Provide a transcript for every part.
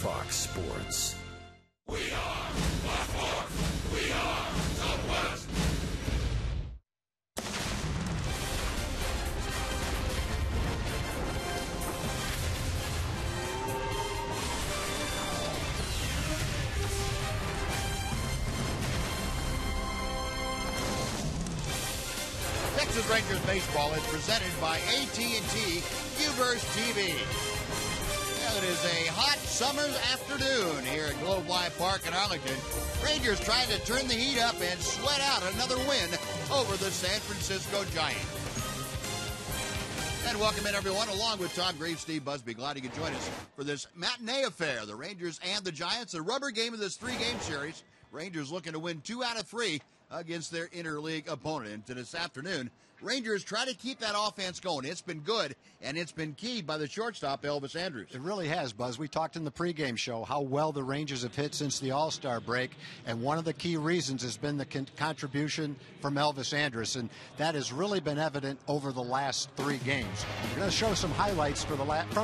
Fox Sports. We are Baltimore. We are Southwest. Texas Rangers baseball is presented by AT&T Uverse TV. Well, it is a hot summer's afternoon here at Globe Life Park in Arlington. Rangers trying to turn the heat up and sweat out another win over the San Francisco Giants. And welcome in, everyone, along with Tom Graves, Steve Busby. Glad you could join us for this matinee affair. The Rangers and the Giants, a rubber game of this three-game series. Rangers looking to win 2 out of 3 against their interleague opponent. And this afternoon, Rangers try to keep that offense going. It's been good, and it's been keyed by the shortstop, Elvis Andrus. It really has, Buzz. We talked in the pregame show how well the Rangers have hit since the All-Star break, and one of the key reasons has been the contribution from Elvis Andrus, and that has really been evident over the last 3 games. We're going to show some highlights from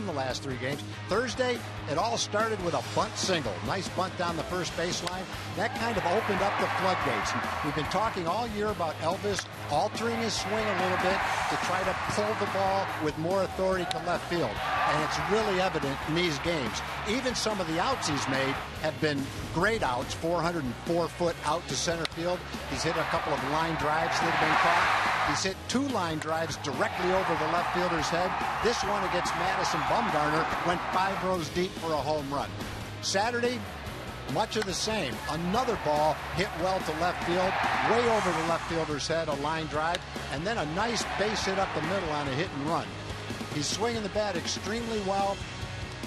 the last 3 games. Thursday, it all started with a bunt single. Nice bunt down the first baseline. That kind of opened up the floodgates. And we've been talking all year about Elvis altering his swing a little bit to try to pull the ball with more authority to left field. And it's really evident in these games. Even some of the outs he's made have been great outs, 404-foot out to center field. He's hit a couple of line drives that have been caught. He's hit 2 line drives directly over the left fielder's head. This one against Madison Bumgarner went 5 rows deep for a home run. Saturday, much of the same. Another ball hit well to left field, way over the left fielder's head, a line drive, and then a nice base hit up the middle on a hit and run. He's swinging the bat extremely well.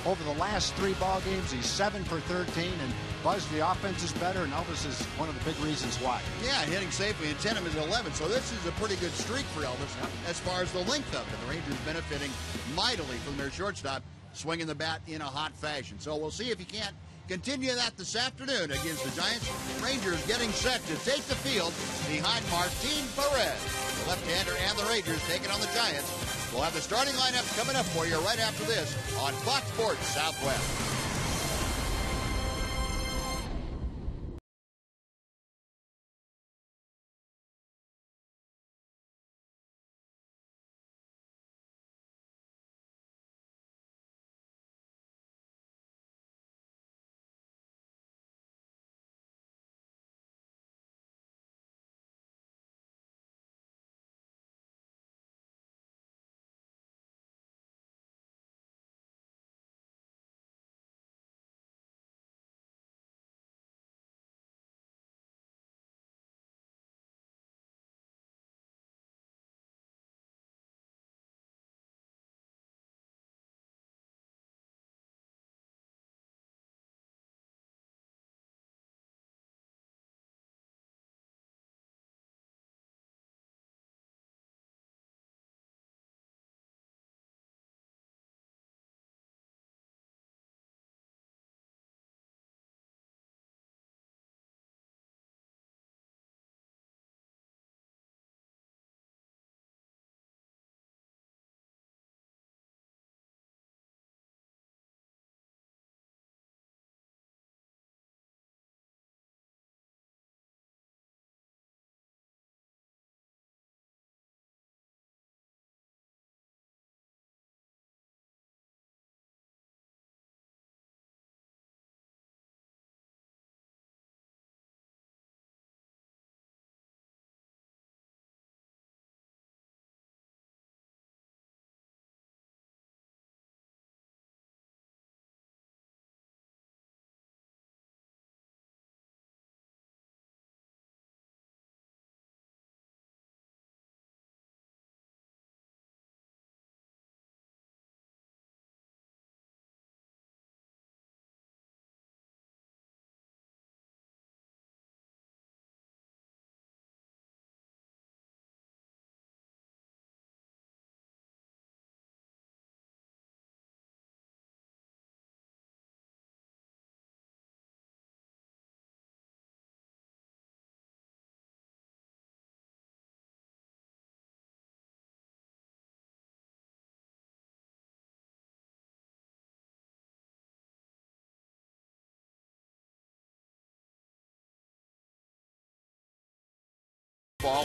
Over the last 3 ball games, he's 7 for 13, and Buzz, the offense is better, and Elvis is one of the big reasons why. Yeah, hitting safely, and 10 of his 11, so this is a pretty good streak for Elvis as far as the length of it. The Rangers benefiting mightily from their shortstop swinging the bat in a hot fashion. So we'll see if he can't continue that this afternoon against the Giants. Rangers getting set to take the field behind Martin Perez. The left-hander and the Rangers taking on the Giants. We'll have the starting lineup coming up for you right after this on Fox Sports Southwest.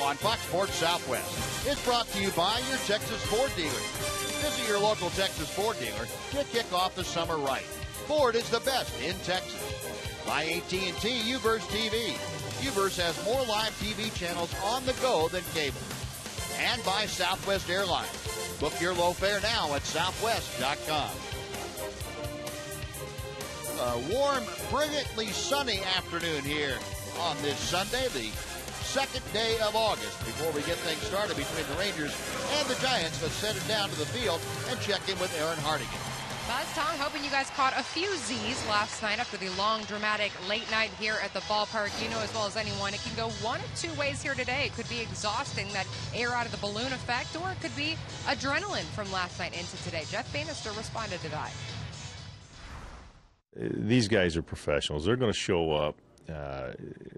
on Fox Sports Southwest. It's brought to you by your Texas Ford dealer. Visit your local Texas Ford dealer to kick off the summer right. Ford is the best in Texas. By AT&T UVerse TV. UVerse has more live TV channels on the go than cable. And by Southwest Airlines. Book your low fare now at southwest.com. A warm, brilliantly sunny afternoon here on this Sunday, the second day of August. Before we get things started between the Rangers and the Giants, let's send it down to the field and check in with Aaron Hardigan. Buzz, Tom, hoping you guys caught a few Z's last night after the long, dramatic late night here at the ballpark. You know as well as anyone, it can go one of two ways here today. It could be exhausting, that air out of the balloon effect, or it could be adrenaline from last night into today. Jeff Bannister responded to that. These guys are professionals. They're going to show up.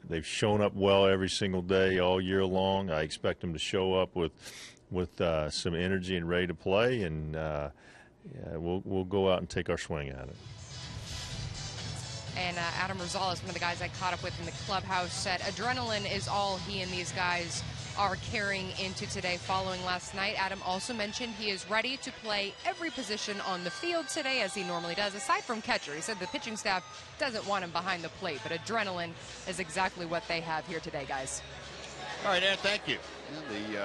They've shown up well every single day all year long. I expect them to show up with some energy and ready to play, and we'll go out and take our swing at it. And Adam Rosales, one of the guys I caught up with in the clubhouse, said adrenaline is all he and these guys are carrying into today following last night. Adam also mentioned he is ready to play every position on the field today, as he normally does, aside from catcher. He said the pitching staff doesn't want him behind the plate, but adrenaline is exactly what they have here today, guys. All right, Ed, thank you. And the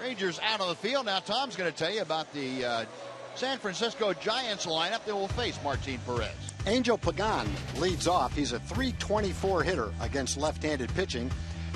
Rangers out on the field. Now Tom's going to tell you about the San Francisco Giants lineup that will face Martin Perez. Angel Pagan leads off. He's a .324 hitter against left-handed pitching.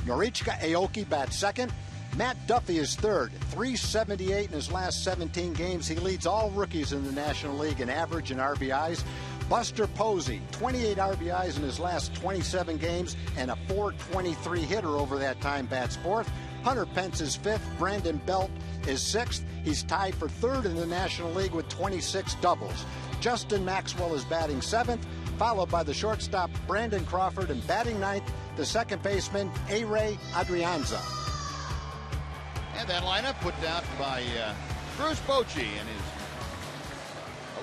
Norichika Aoki bats second. Matt Duffy is third, .378 in his last 17 games. He leads all rookies in the National League in average and RBIs. Buster Posey, 28 RBIs in his last 27 games and a .423 hitter over that time, bats fourth. Hunter Pence is fifth. Brandon Belt is sixth. He's tied for third in the National League with 26 doubles. Justin Maxwell is batting seventh, followed by the shortstop Brandon Crawford, and batting ninth, the second baseman A-Ray Adrianza. And that lineup put out by Bruce Bochy in his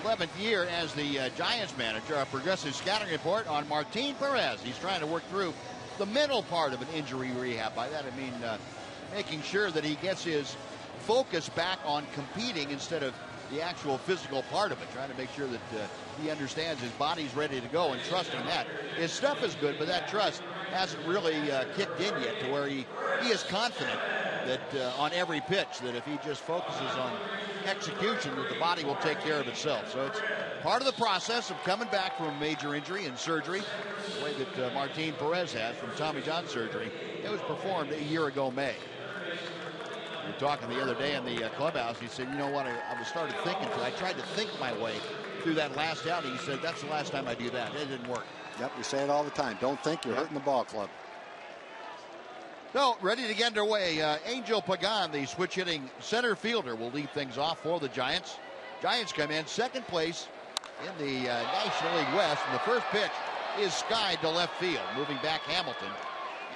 11th year as the Giants manager. A progressive scouting report on Martin Perez. He's trying to work through the mental part of an injury rehab. By that I mean making sure that he gets his focus back on competing instead of the actual physical part of it, trying to make sure that he understands his body's ready to go and trusting that. His stuff is good, but that trust hasn't really kicked in yet to where he is confident that on every pitch, that if he just focuses on execution, that the body will take care of itself. So it's part of the process of coming back from a major injury and surgery, the way that Martin Perez has from Tommy John surgery. It was performed a year ago May. We were talking the other day in the clubhouse. He said, you know what, I started thinking, I tried to think my way through that last outing. He said, that's the last time I do that. It didn't work. Yep, we say it all the time. Don't think you're hurting the ball club. So, ready to get underway. Angel Pagan, the switch-hitting center fielder, will lead things off for the Giants. Giants come in second place in the National League West. And the first pitch is skied to left field. Moving back Hamilton.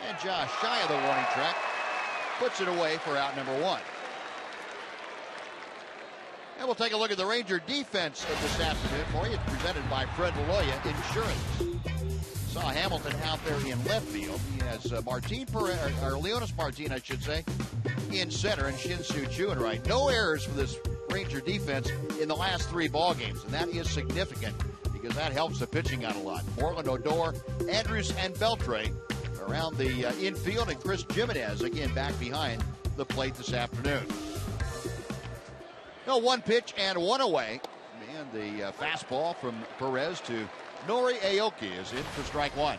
And Josh, shy of the warning track, puts it away for out number one. And we'll take a look at the Ranger defense this afternoon for you. It's presented by Fred Laloya Insurance. Saw Hamilton out there in left field. He has Martin Perez, or Leonis Martin, I should say, in center, and Shin-Soo Choo in right. No errors for this Ranger defense in the last three ball games, and that is significant because that helps the pitching out a lot. Moreland, Odor, Andrews, and Beltre around the infield, and Chris Jimenez again back behind the plate this afternoon. No, one pitch and one away. And the fastball from Perez to Nori Aoki is in for strike one.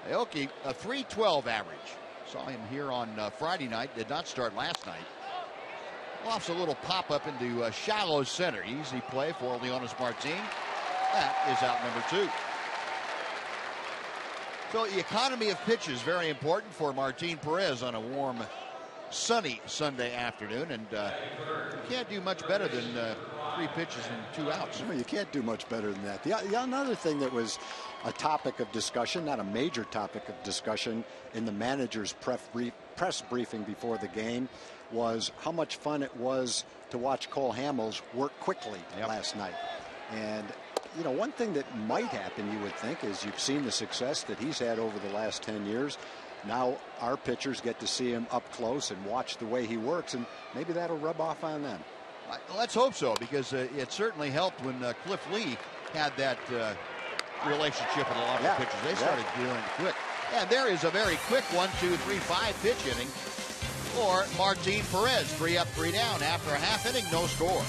Aoki, a .312 average. Saw him here on Friday night. Did not start last night. Lofts a little pop-up into shallow center. Easy play for Leonis Martin. That is out number two. So the economy of pitches very important for Martin Perez on a warm, sunny Sunday afternoon, and you can't do much better than 3 pitches and 2 outs. Well, you can't do much better than that. Another thing that was a topic of discussion, not a major topic of discussion in the manager's press briefing before the game, was how much fun it was to watch Cole Hamels work quickly last night. And you know, one thing that might happen, you would think, is you've seen the success that he's had over the last 10 years. now our pitchers get to see him up close and watch the way he works, and maybe that'll rub off on them. Let's hope so, because it certainly helped when Cliff Lee had that relationship with a lot of the pitchers. They started doing it quick. And there is a very quick 1, 2, 3, 5 pitch inning for Martin Perez. 3 up, 3 down. After a half inning, no score.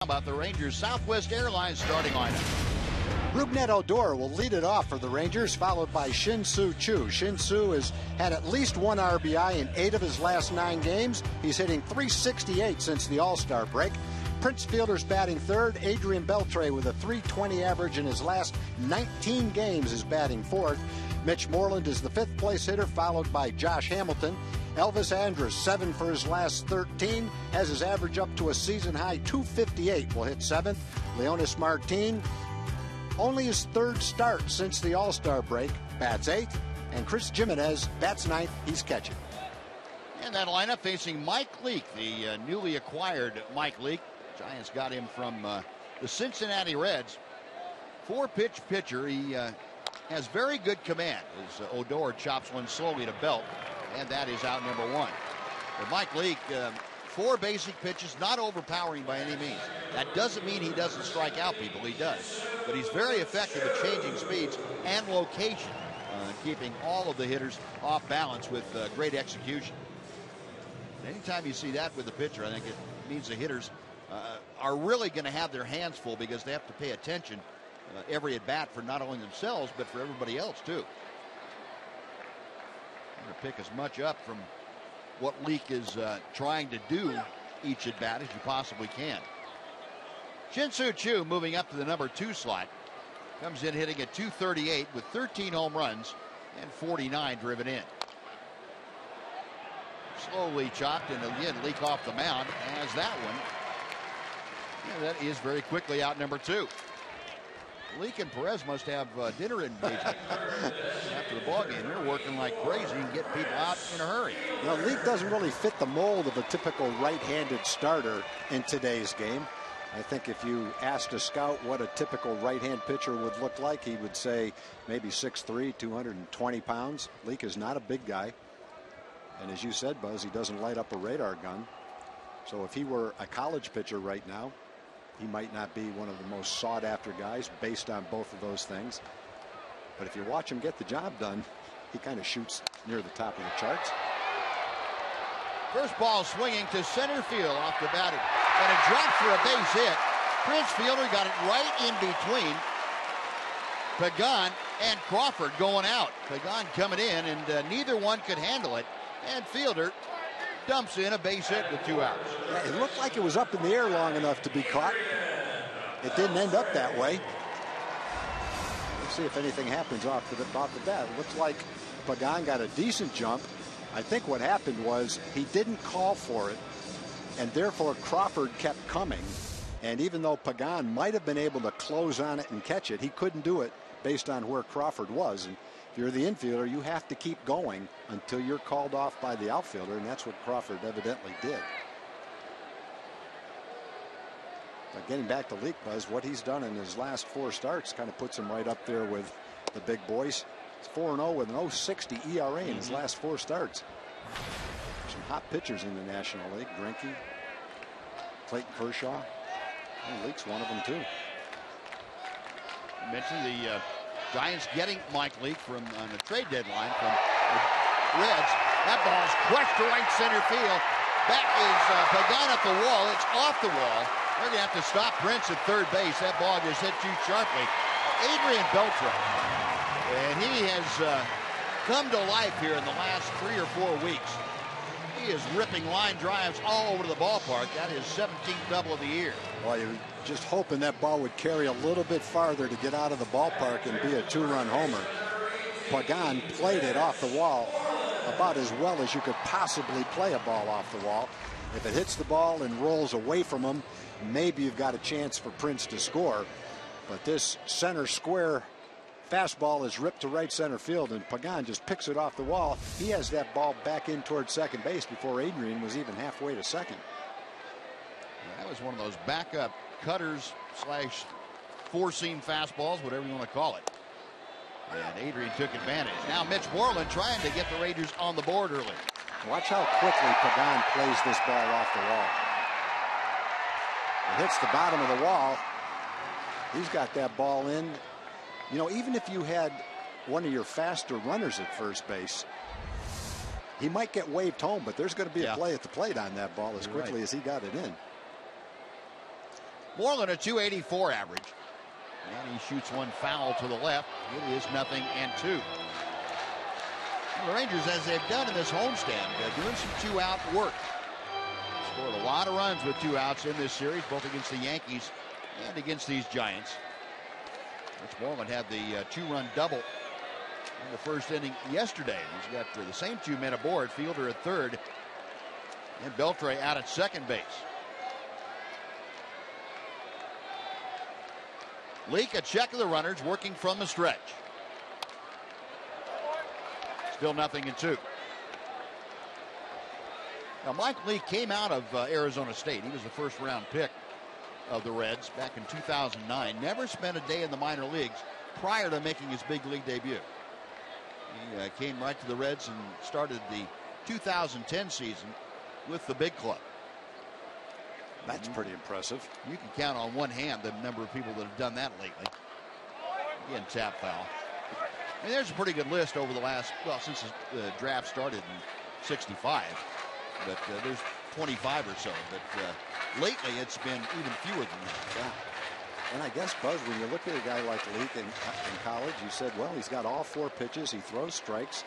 About the Rangers Southwest Airlines starting lineup. Rougned Odor will lead it off for the Rangers, followed by Shin-Soo Choo. Shin-Soo has had at least 1 RBI in 8 of his last 9 games. He's hitting .368 since the All-Star break. Prince Fielder's batting third. Adrian Beltre with a .320 average in his last 19 games is batting fourth. Mitch Moreland is the 5th place hitter, followed by Josh Hamilton. Elvis Andrus, 7 for his last 13, has his average up to a season-high .258, will hit 7th. Leonis Martin, only his 3rd start since the All-Star break, bats 8th. And Chris Jimenez bats 9th, he's catching. And that lineup facing Mike Leake, the newly acquired Mike Leake. Giants got him from the Cincinnati Reds. 4-pitch pitcher. He has very good command as Odor chops one slowly to Belt. And that is out number 1. But Mike Leake, 4 basic pitches, not overpowering by any means. That doesn't mean he doesn't strike out people. He does. But he's very effective at changing speeds and location, keeping all of the hitters off balance with great execution. Anytime you see that with the pitcher, I think it means the hitters are really going to have their hands full, because they have to pay attention every at bat for not only themselves but for everybody else too. To pick as much up from what Leake is trying to do each at bat as you possibly can. Shin-Soo Choo moving up to the number 2 slot. Comes in hitting at .238 with 13 home runs and 49 driven in. Slowly chopped, and again Leake off the mound as that one. Yeah, that is very quickly out number 2. Leake and Perez must have dinner engagement after the ball game. They're working like crazy and get people out in a hurry. Well, Leake doesn't really fit the mold of a typical right-handed starter in today's game. I think if you asked a scout what a typical right-hand pitcher would look like, he would say maybe 6'3", 220 pounds. Leake is not a big guy. And as you said, Buzz, he doesn't light up a radar gun. So if he were a college pitcher right now, he might not be one of the most sought-after guys based on both of those things. But if you watch him get the job done, he kind of shoots near the top of the charts. First ball swinging to center field off the bat, and it dropped for a base hit. Prince Fielder got it right in between Pagan and Crawford going out. Pagan coming in, and neither one could handle it. And Fielder dumps in a base hit with 2 outs. Yeah, it looked like it was up in the air long enough to be caught. It didn't end up that way. Let's see if anything happens off the bat. It looks like Pagan got a decent jump. I think what happened was he didn't call for it, and therefore Crawford kept coming. And even though Pagan might have been able to close on it and catch it, he couldn't do it based on where Crawford was. And if you're the infielder, you have to keep going until you're called off by the outfielder, and that's what Crawford evidently did. But getting back to Leake, Buzz, what he's done in his last 4 starts kind of puts him right up there with the big boys. He's 4-0 with an 0.60 ERA in his last 4 starts. Some hot pitchers in the National League. Greinke, Clayton Kershaw. And Leake's one of them, too. You mentioned the Giants getting Mike Leake on the trade deadline from the Reds. That ball is crushed to right center field. Back is Pagan at the wall. It's off the wall. They're going to have to stop Prince at third base. That ball just hit too sharply. Adrian Beltre. And he has come to life here in the last 3 or 4 weeks. He is ripping line drives all over the ballpark. That is 17th double of the year. Well, you're just hoping that ball would carry a little bit farther to get out of the ballpark and be a 2-run homer. Pagan played it off the wall about as well as you could possibly play a ball off the wall. If it hits the ball and rolls away from him, maybe you've got a chance for Prince to score. But this center square fastball is ripped to right center field, and Pagan just picks it off the wall. He has that ball back in towards second base before Adrian was even halfway to second. That was one of those backup cutters slash four-seam fastballs, whatever you want to call it. And Adrian took advantage. Now Mitch Moreland trying to get the Rangers on the board early. Watch how quickly Pagan plays this ball off the wall. It hits the bottom of the wall. He's got that ball in. You know, even if you had one of your faster runners at first base, he might get waved home, but there's going to be a play at the plate on that ball as quickly as he got it in. Moreland a .284 average. And he shoots one foul to the left. It is 0-2. The Rangers, as they've done in this homestand, doing some 2-out work. Scored a lot of runs with 2 outs in this series, both against the Yankees and against these Giants. Mitch Moreland had the 2-run double in the first inning yesterday. He's got the same 2 men aboard, Fielder at third and Beltre out at second base. Leake a check of the runners, working from the stretch. Still 0-2. Now Mike Leake came out of Arizona State. He was the first-round pick of the Reds back in 2009. Never spent a day in the minor leagues prior to making his big league debut. He came right to the Reds and started the 2010 season with the big club. That's pretty impressive. You can count on one hand the number of people that have done that lately. Again, tap foul. I mean, there's a pretty good list over the last, well, since the draft started in '65. But there's 25 or so. But lately, it's been even fewer than that. Yeah. And I guess, Buzz, when you look at a guy like Leake in college, you said, well, he's got all 4 pitches. He throws strikes.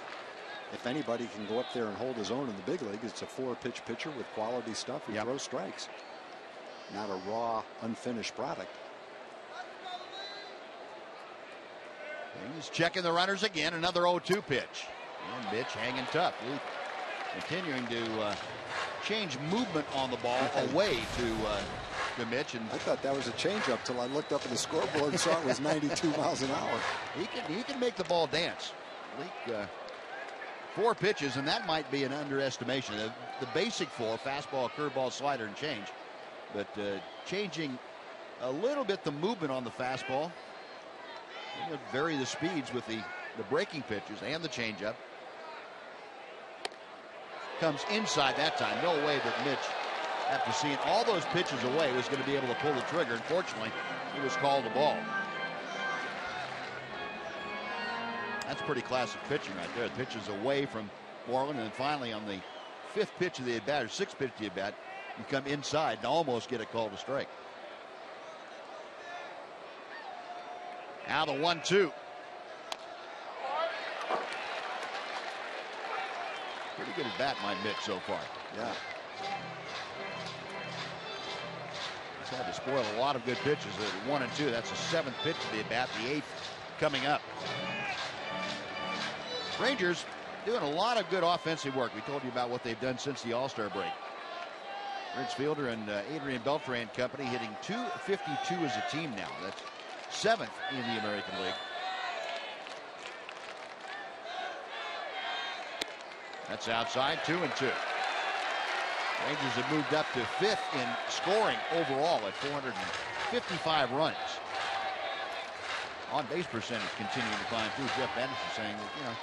If anybody can go up there and hold his own in the big league, it's a 4-pitch pitcher with quality stuff. He throws strikes. Not a raw, unfinished product. He's checking the runners again. Another 0-2 pitch. And Mitch hanging tough. Leake continuing to change movement on the ball away to Mitch. And I thought that was a changeup till I looked up at the scoreboard and saw it was 92 miles an hour. He can make the ball dance. Leake, 4 pitches, and that might be an underestimation. The basic 4, fastball, curveball, slider, and change. But changing a little bit the movement on the fastball. Vary the speeds with the breaking pitches and the changeup. Comes inside that time. No way that Mitch, after seeing all those pitches away, was going to be able to pull the trigger. Unfortunately, he was called a ball. That's pretty classic pitching right there. The pitches away from Moreland, and then finally on the 5th pitch of the at-bat, or 6th pitch of the at-bat, you come inside and almost get a call to strike. Now the 1-2. Pretty good at bat, my Mitch, so far. Yeah. He's had to spoil a lot of good pitches at 1 and 2. That's the 7th pitch of the at bat, the 8th coming up. Rangers doing a lot of good offensive work. We told you about what they've done since the All-Star break. Rich Fielder and Adrian Beltre company hitting .252 as a team now. That's 7th in the American League. That's outside, 2-2. Rangers have moved up to 5th in scoring overall at 455 runs. On-base percentage continuing to climb too. Jeff Anderson saying that,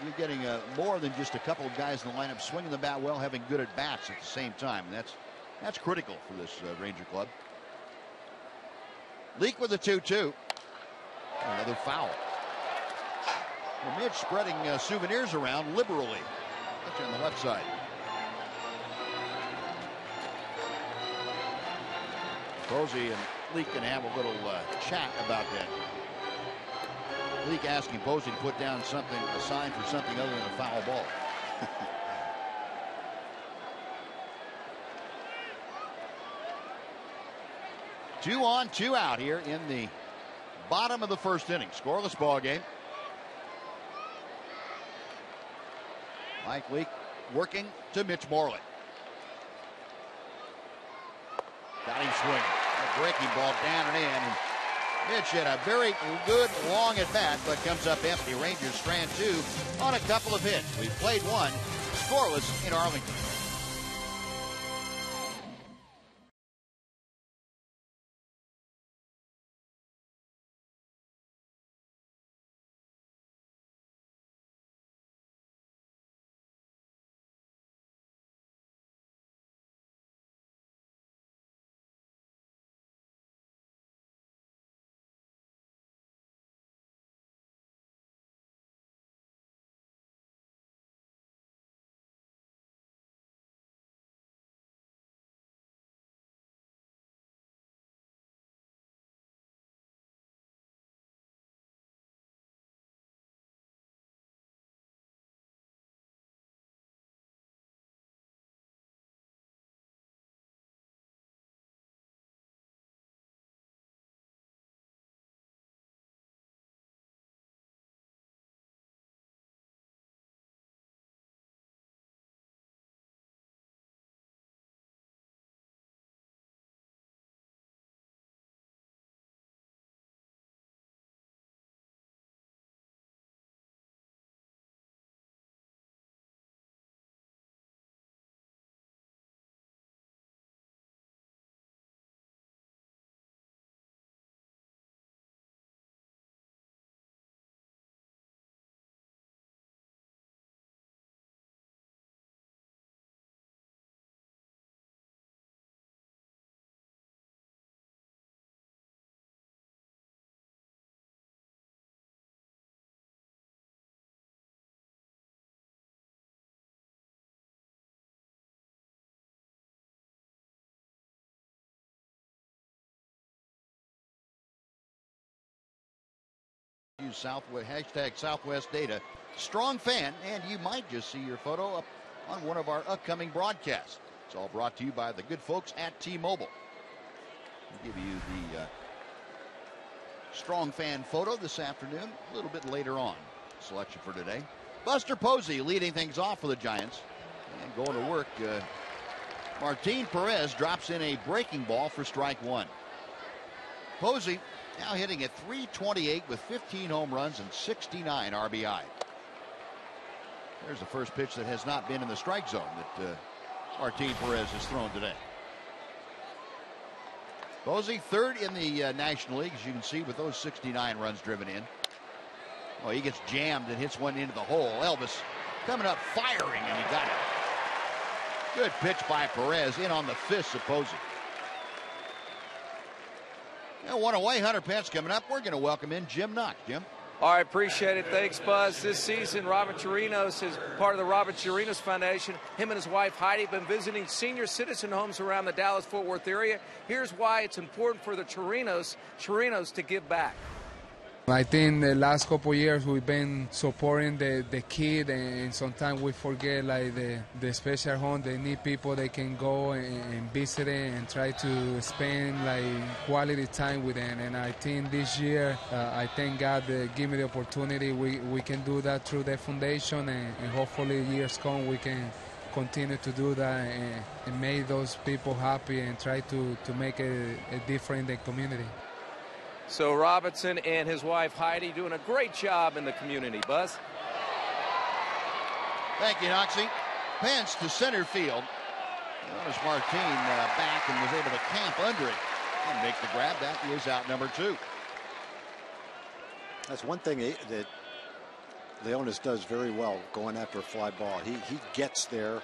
you're getting more than just a couple of guys in the lineup swinging the bat well, having good at bats at the same time, and that's critical for this Ranger club. Leak with a 2-2. Another foul. Well, Mitch spreading souvenirs around liberally. That's on the left side. Posey and Leak can have a little chat about that. Leak asking Posey to put down something, a sign for something other than a foul ball. Two on, two out here in the bottom of the first inning. Scoreless ball game. Mike Leake working to Mitch Moreland. Got him swinging. A breaking ball down and in. And Mitch had a very good long at bat, but comes up empty. Rangers strand 2 on a couple of hits. We played 1 scoreless in Arlington. Use hashtag Southwest Data. Strong fan, and you might just see your photo up on one of our upcoming broadcasts. It's all brought to you by the good folks at T-Mobile. We'll give you the strong fan photo this afternoon, a little bit later on. Selection for today. Buster Posey leading things off for the Giants. And going to work, Martin Perez drops in a breaking ball for strike 1. Posey now hitting at .328 with 15 home runs and 69 RBI. There's the first pitch that has not been in the strike zone that Martin Perez has thrown today. Posey 3rd in the National League, as you can see, with those 69 runs driven in. Oh, he gets jammed and hits one into the hole. Elvis coming up firing, and he got it. Good pitch by Perez in on the fist of Posey. One away, Hunter Pence coming up. We're going to welcome in Jim Knox. Jim? All right, appreciate it. Thanks, Buzz. This season, Robin Chirinos is part of the Robin Chirinos Foundation. Him and his wife, Heidi, have been visiting senior citizen homes around the Dallas-Fort Worth area. Here's why it's important for the Chirinos to give back. I think the last couple years we've been supporting the kid, and sometimes we forget like the special home. They need people they can go and visit it and try to spend like quality time with them. And I think this year, I thank God that give me the opportunity. We can do that through the foundation, and hopefully years come we can continue to do that and make those people happy and try to make a difference in the community. So Robinson and his wife Heidi doing a great job in the community. Buzz. Thank you, Noxie. Pence to center field. Notice Martin back and was able to camp under it and make the grab. That is out number 2. That's one thing that Leonis does very well, going after a fly ball. He gets there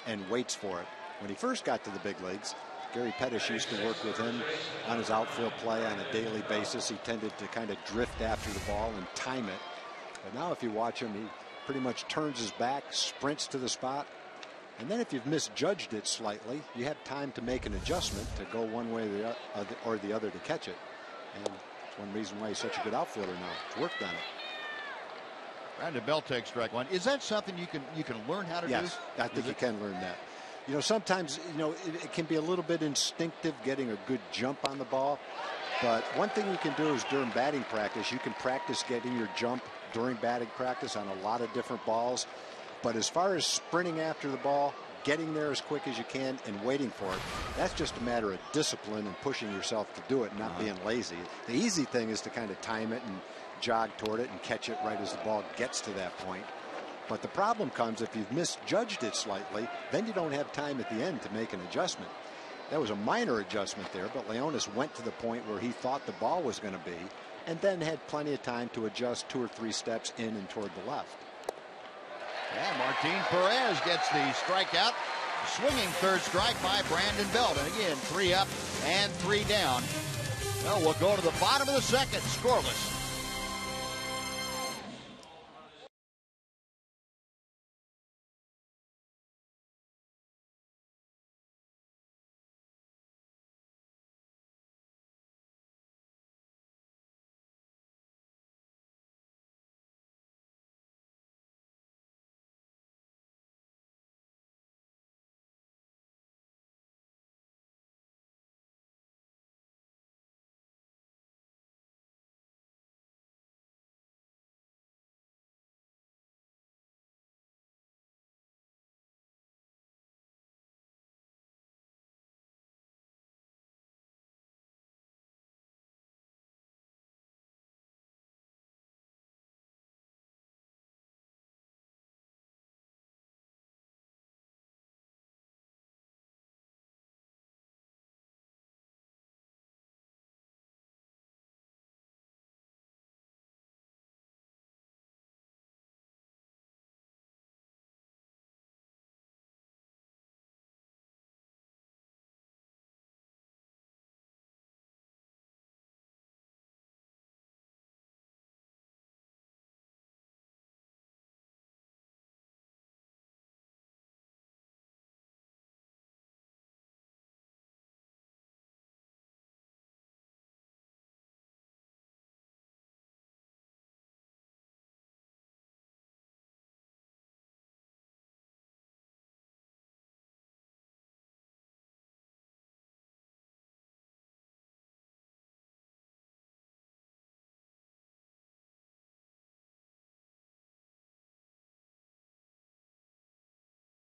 and waits for it. When he first got to the big leagues, Gary Pettis used to work with him on his outfield play on a daily basis. He tended to kind of drift after the ball and time it. But now if you watch him, he pretty much turns his back, sprints to the spot. And then if you've misjudged it slightly, you have time to make an adjustment to go one way or the other to catch it. And it's one reason why he's such a good outfielder now. He's worked on it. Brandon Bell takes strike 1. Is that something you can learn how to do? Yes, I think you can learn that. You know, sometimes, you know, it can be a little bit instinctive getting a good jump on the ball. But one thing you can do is during batting practice, you can practice getting your jump during batting practice on a lot of different balls. But as far as sprinting after the ball, getting there as quick as you can and waiting for it, that's just a matter of discipline and pushing yourself to do it, not being lazy. The easy thing is to kind of time it and jog toward it and catch it right as the ball gets to that point. But the problem comes if you've misjudged it slightly, then you don't have time at the end to make an adjustment. That was a minor adjustment there, but Leonis went to the point where he thought the ball was going to be, and then had plenty of time to adjust 2 or 3 steps in and toward the left. And Martin Perez gets the strikeout. Swinging third strike by Brandon Belt. And again, 3 up and 3 down. Well, we'll go to the bottom of the second, scoreless.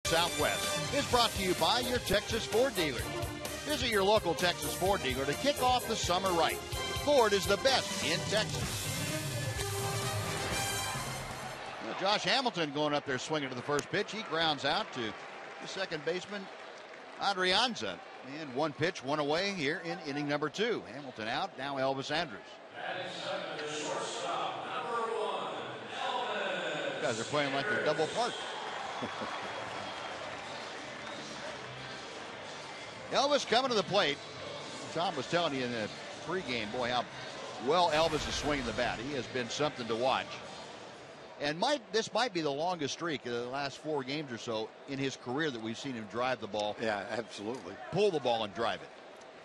Southwest is brought to you by your Texas Ford dealer. Visit your local Texas Ford dealer to kick off the summer right. Ford is the best in Texas. Well, Josh Hamilton going up there swinging to the first pitch. He grounds out to the second baseman, Adrianza. And 1 pitch, 1 away here in inning number 2. Hamilton out, now Elvis Andrus. You guys are playing like they're double parked. Elvis coming to the plate. Tom was telling you in the pregame, boy, how well Elvis is swinging the bat. He has been something to watch. And this might be the longest streak of the last 4 games or so in his career that we've seen him drive the ball. Yeah, absolutely. Pull the ball and drive it.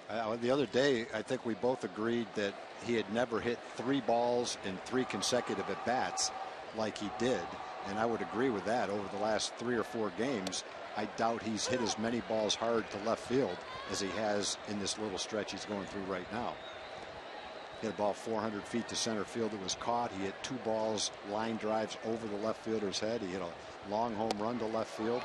The other day, I think we both agreed that he had never hit 3 balls in 3 consecutive at-bats like he did. And I would agree with that. Over the last 3 or 4 games, I doubt he's hit as many balls hard to left field as he has in this little stretch he's going through right now. Hit a ball 400 feet to center field that was caught. He hit 2 balls, line drives over the left fielder's head. He hit a long home run to left field.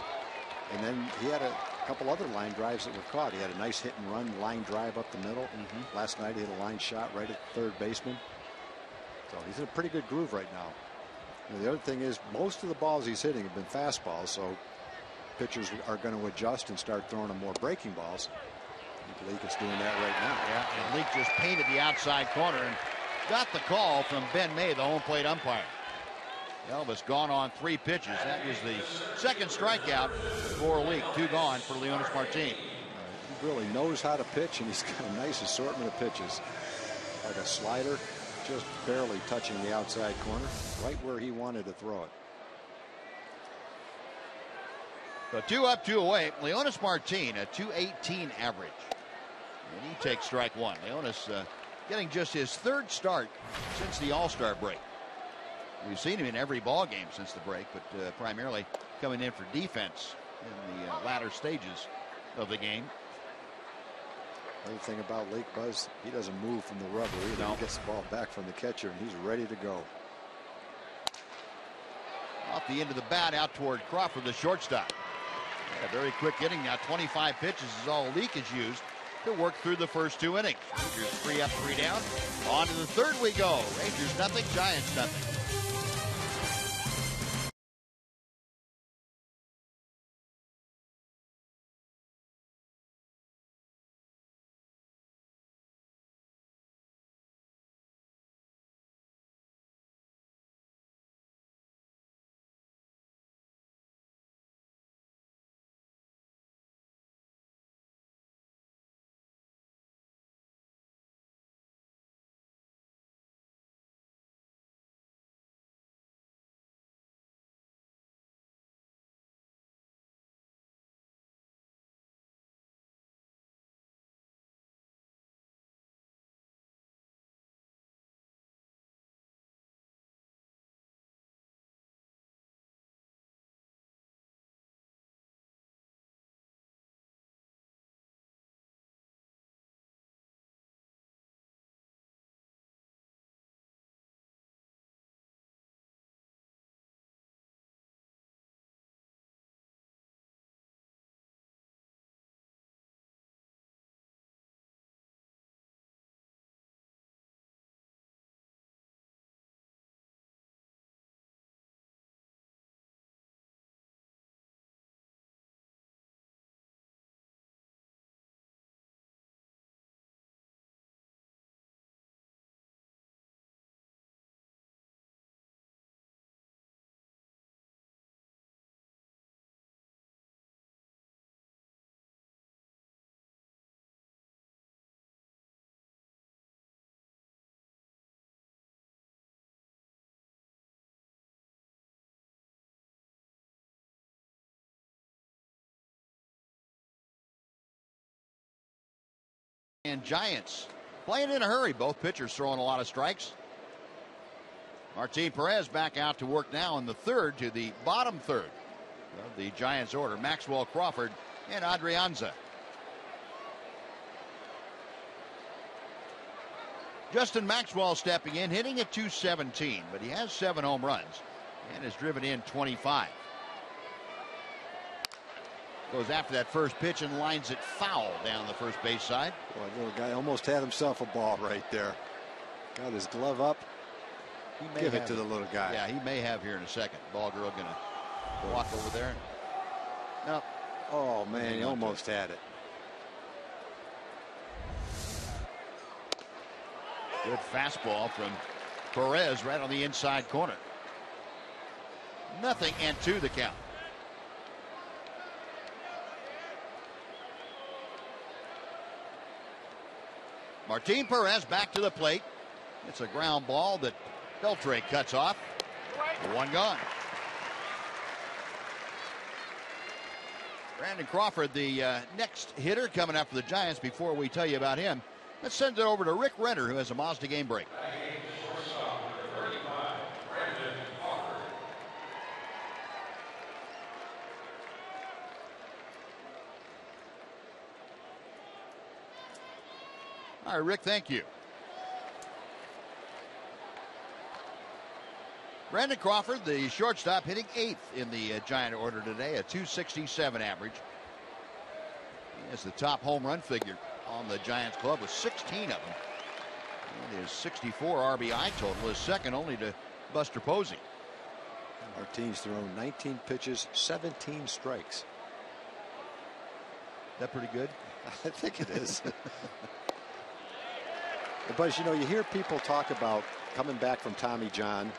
And then he had a couple other line drives that were caught. He had a nice hit and run line drive up the middle. Last night he hit a line shot right at the third baseman. So he's in a pretty good groove right now. And the other thing is, most of the balls he's hitting have been fastballs, so pitchers are going to adjust and start throwing him more breaking balls. I think Leake is doing that right now. Yeah, and Leake just painted the outside corner and got the call from Ben May, the home plate umpire. Elvis gone on 3 pitches. That was the second strikeout for Leake. 2 gone for Leonys Martin. He really knows how to pitch, and he's got a nice assortment of pitches. Like a slider, just barely touching the outside corner, right where he wanted to throw it. So 2 up, 2 away. Leonys Martin, a .218 average. And he takes strike 1. Leonys getting just his 3rd start since the All-Star break. We've seen him in every ball game since the break, but primarily coming in for defense in the latter stages of the game. Other thing about Leake, Buzz, he doesn't move from the rubber either. He gets the ball back from the catcher, and he's ready to go. Off the end of the bat, out toward Crawford, the shortstop. Yeah, very quick inning now. 25 pitches is all Leake has used to work through the first 2 innings. Rangers 3 up, 3 down. On to the 3rd we go. Rangers nothing, Giants nothing. And Giants playing in a hurry. Both pitchers throwing a lot of strikes. Martin Perez back out to work now in the 3rd to the bottom 3rd of the Giants order. Maxwell, Crawford, and Adrianza. Justin Maxwell stepping in, hitting at .217, but he has 7 home runs and has driven in 25. Goes after that first pitch and lines it foul down the first base side. Boy, the little guy almost had himself a ball right there. Got his glove up. Give it to the little guy. Yeah, he may have here in a second. Ball girl going to walk over there. No. Oh, man, he almost had it. Good fastball from Perez right on the inside corner. 0-2 the count. Martin Perez back to the plate. It's a ground ball that Beltre cuts off. 1 gone. Brandon Crawford, the next hitter coming up for the Giants. Before we tell you about him, let's send it over to Rick Renner, who has a Mazda game break. All right, Rick, thank you. Brandon Crawford, the shortstop, hitting 8th in the Giant order today, a .267 average. He has the top home run figure on the Giants club with 16 of them. And his 64 RBI total is second only to Buster Posey. Martine's thrown 19 pitches, 17 strikes. Is that pretty good? I think it is. But, you know, you hear people talk about coming back from Tommy John.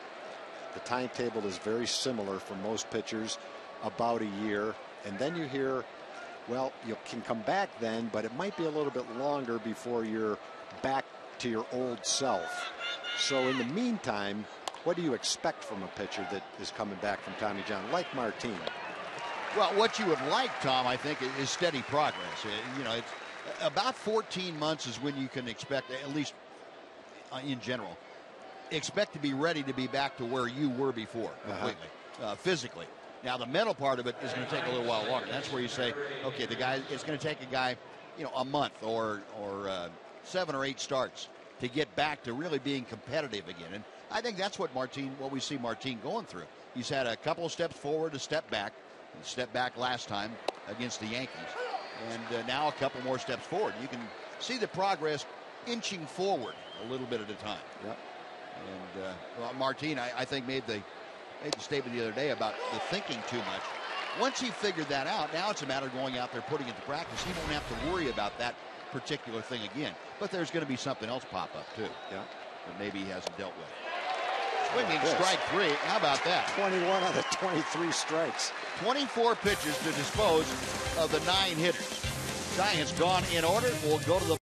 The timetable is very similar for most pitchers, about a year. And then you hear, well, you can come back then, but it might be a little bit longer before you're back to your old self. So in the meantime, what do you expect from a pitcher that is coming back from Tommy John, like Martine? Well, what you would like, Tom, I think, is steady progress. You know, it's about 14 months is when you can expect, at least in general, expect to be ready to be back to where you were before, completely, physically. Now, the mental part of it is going to take a little while longer. That's where you say, okay, it's going to take a guy, you know, a month or 7 or 8 starts to get back to really being competitive again. And I think that's what we see Martine going through. He's had a couple of steps forward, a step back last time against the Yankees, and now a couple more steps forward. You can see the progress inching forward a little bit at a time. Yep. And Martine, I think, made the statement the other day about the thinking too much. Once he figured that out, now it's a matter of going out there, putting it to practice. He won't have to worry about that particular thing again. But there's going to be something else pop up too. Yeah. That maybe he hasn't dealt with. Swinging strike 3. How about that? 21 out of 23 strikes. 24 pitches to dispose of the 9 hitters. Giants gone in order. We'll go to the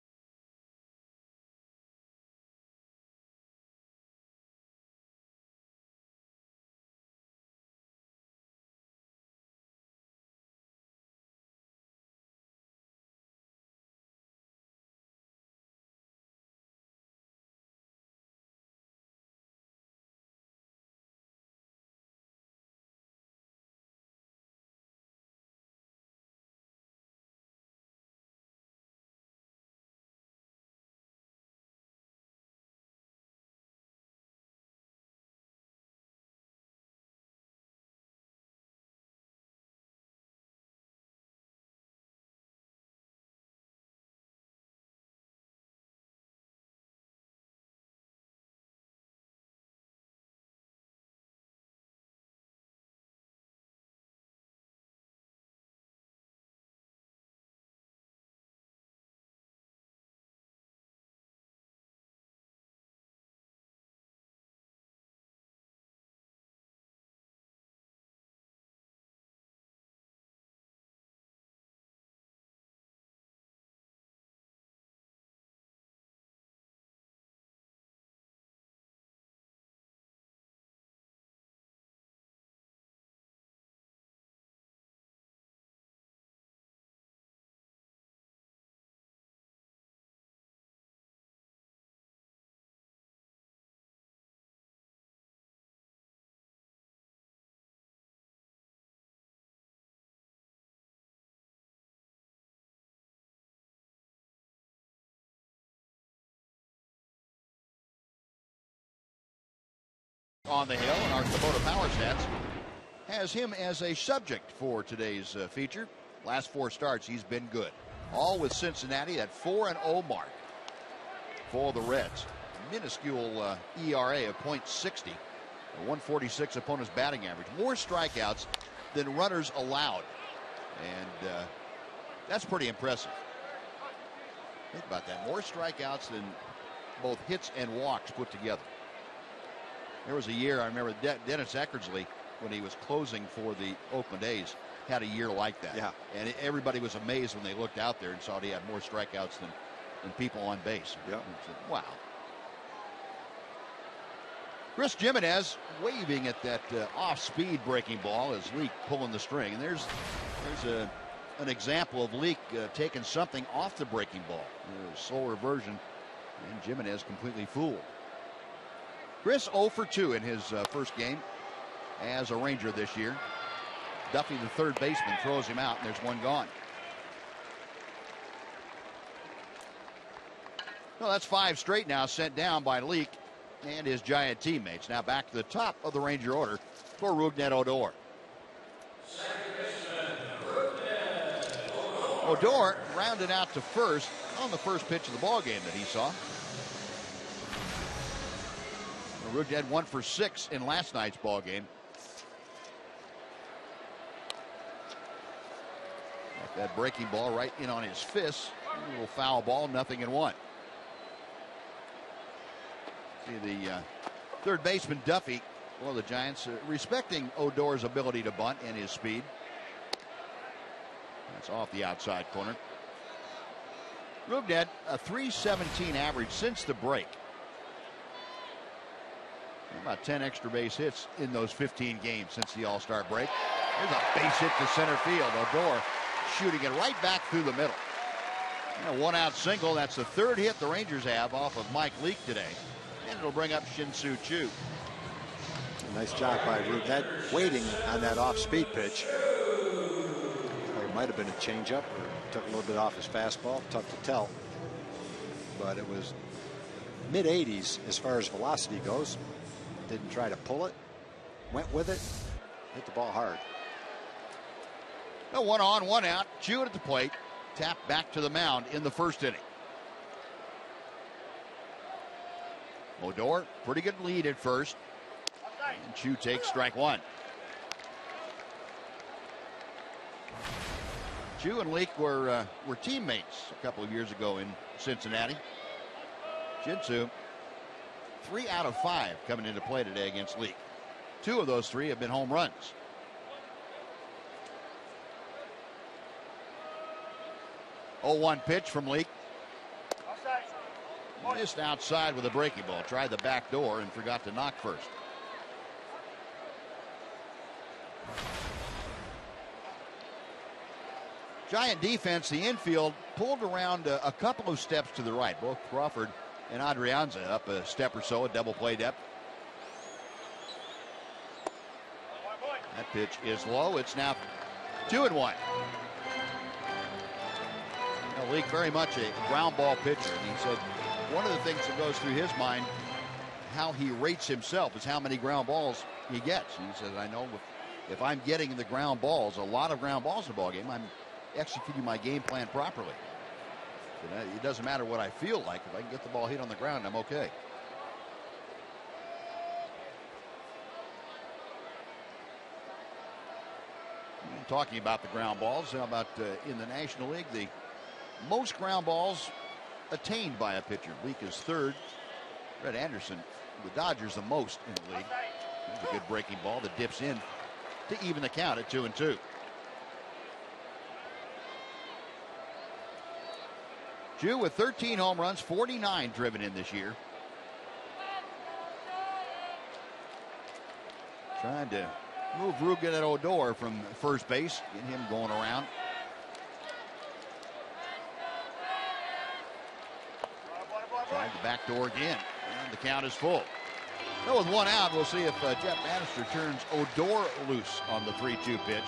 on the hill, and our Kubota Power Stats has him as a subject for today's feature. Last 4 starts, he's been good. All with Cincinnati, that 4-0 mark for the Reds. Minuscule ERA of .60, a 146 opponent's batting average. More strikeouts than runners allowed, and that's pretty impressive. Think about that. More strikeouts than both hits and walks put together. There was a year, I remember Dennis Eckersley, when he was closing for the Oakland A's, had a year like that. Yeah. And everybody was amazed when they looked out there and saw he had more strikeouts than people on base. Yeah. Wow. Chris Jimenez waving at that off-speed breaking ball as Lee pulling the string. And there's a an example of Leake taking something off the breaking ball. A slower version, and Jimenez completely fooled. Chris 0 for 2 in his first game as a Ranger this year. Duffy, the third baseman, throws him out, and there's one gone. Well, that's 5 straight now sent down by Leake and his Giant teammates. Now back to the top of the Ranger order for Rougned Odor. Odor rounded out to first on the first pitch of the ball game that he saw. Rougned 1 for 6 in last night's ball game. Got that breaking ball right in on his fist. A little foul ball, 0-1. See the third baseman Duffy, well, the Giants respecting Odor's ability to bunt and his speed. That's off the outside corner. Rougned a .317 average since the break. About 10 extra base hits in those 15 games since the All-Star break. There's a base hit to center field. Odor shooting it right back through the middle. And a one-out single. That's the third hit the Rangers have off of Mike Leake today. And it'll bring up Shin-Soo Choo. A nice job by Rougned waiting on that off-speed pitch. It might have been a changeup or took a little bit off his fastball. Tough to tell. But it was mid-80s as far as velocity goes. Didn't try to pull it. Went with it. Hit the ball hard. No, 1 on, 1 out. Choo at the plate. Tapped back to the mound in the first inning. Odor, pretty good lead at first. And Choo takes strike 1. Choo and Leake were teammates a couple of years ago in Cincinnati. Shin-Soo, 3 out of 5 coming into play today against Leake. 2 of those 3 have been home runs. Oh, 1 pitch from Leake. Missed outside with a breaking ball. Tried the back door and forgot to knock first. Giant defense, the infield pulled around a couple of steps to the right. Both Crawford and Adrianza up a step or so, a double play depth. That pitch is low. It's now 2-1. Leake very much a ground ball pitcher. And he said one of the things that goes through his mind, how he rates himself, is how many ground balls he gets. And he says, I know if I'm getting the ground balls, a lot of ground balls in the ball game, I'm executing my game plan properly. It doesn't matter what I feel like. If I can get the ball hit on the ground, I'm okay. And talking about the ground balls, how about in the National League, the most ground balls attained by a pitcher. Leake is third. Red Anderson, the Dodgers, the most in the league. There's a good breaking ball that dips in to even the count at 2-2. Choo with 13 home runs, 49 driven in this year. Trying to move Rougned Odor from first base, get him going around. Tried the back door again, and the count is full. Well, with 1 out, we'll see if Jeff Bannister turns Odor loose on the 3-2 pitch.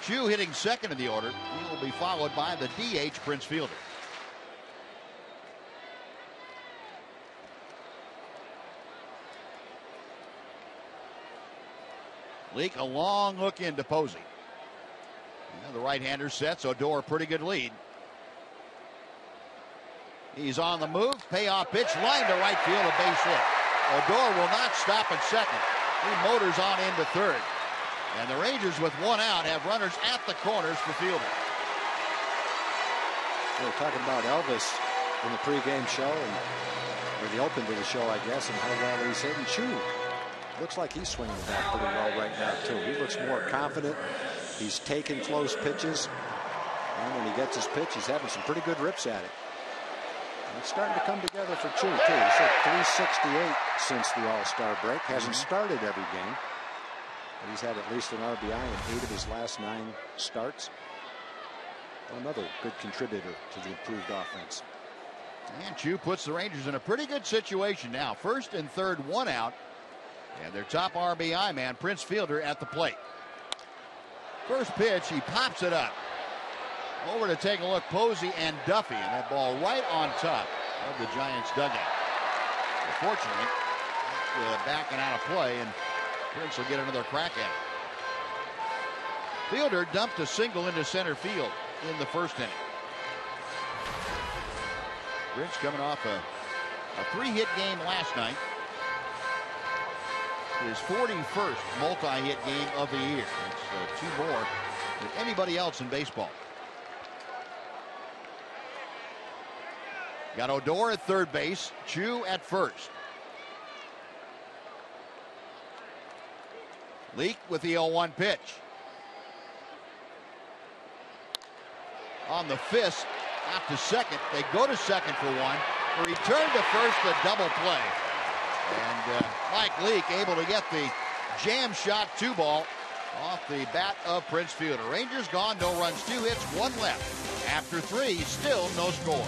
Choo hitting second in the order. He will be followed by the DH Prince Fielder. Leake a long look into Posey. And the right-hander sets Odor a pretty good lead. He's on the move. Payoff pitch. Line to right field. A base hit. Odor will not stop at second. He motors on into third. And the Rangers, with 1 out, have runners at the corners for fielding. We were talking about Elvis in the pregame show, or the open to the show, I guess, and how well he's hitting. Choo looks like he's swinging the bat pretty well right now, too. He looks more confident. He's taking close pitches. And when he gets his pitch, he's having some pretty good rips at it. And it's starting to come together for Choo, too. He's hit 368 since the All-Star break. Hasn't started every game. But he's had at least an RBI in 8 of his last 9 starts. Another good contributor to the improved offense. And Chu puts the Rangers in a pretty good situation now. First and third, one out. And their top RBI man, Prince Fielder, at the plate. First pitch, he pops it up. Over to take a look, Posey and Duffy, and that ball right on top of the Giants' dugout. Unfortunately, backing out of play, and Prince will get another crack at it. Fielder dumped a single into center field in the first inning. Prince coming off a 3-hit game last night. His 41st multi-hit game of the year. It's 2 more than anybody else in baseball. Got Odor at third base, Chu at first. Leak with the 0-1 pitch. On the fist, out to second. They go to second for one. Return to first, the double play. And Mike Leake able to get the jam shot 2 ball off the bat of Prince Fielder. Rangers gone, no runs, 2 hits, 1 left. After 3, still no score.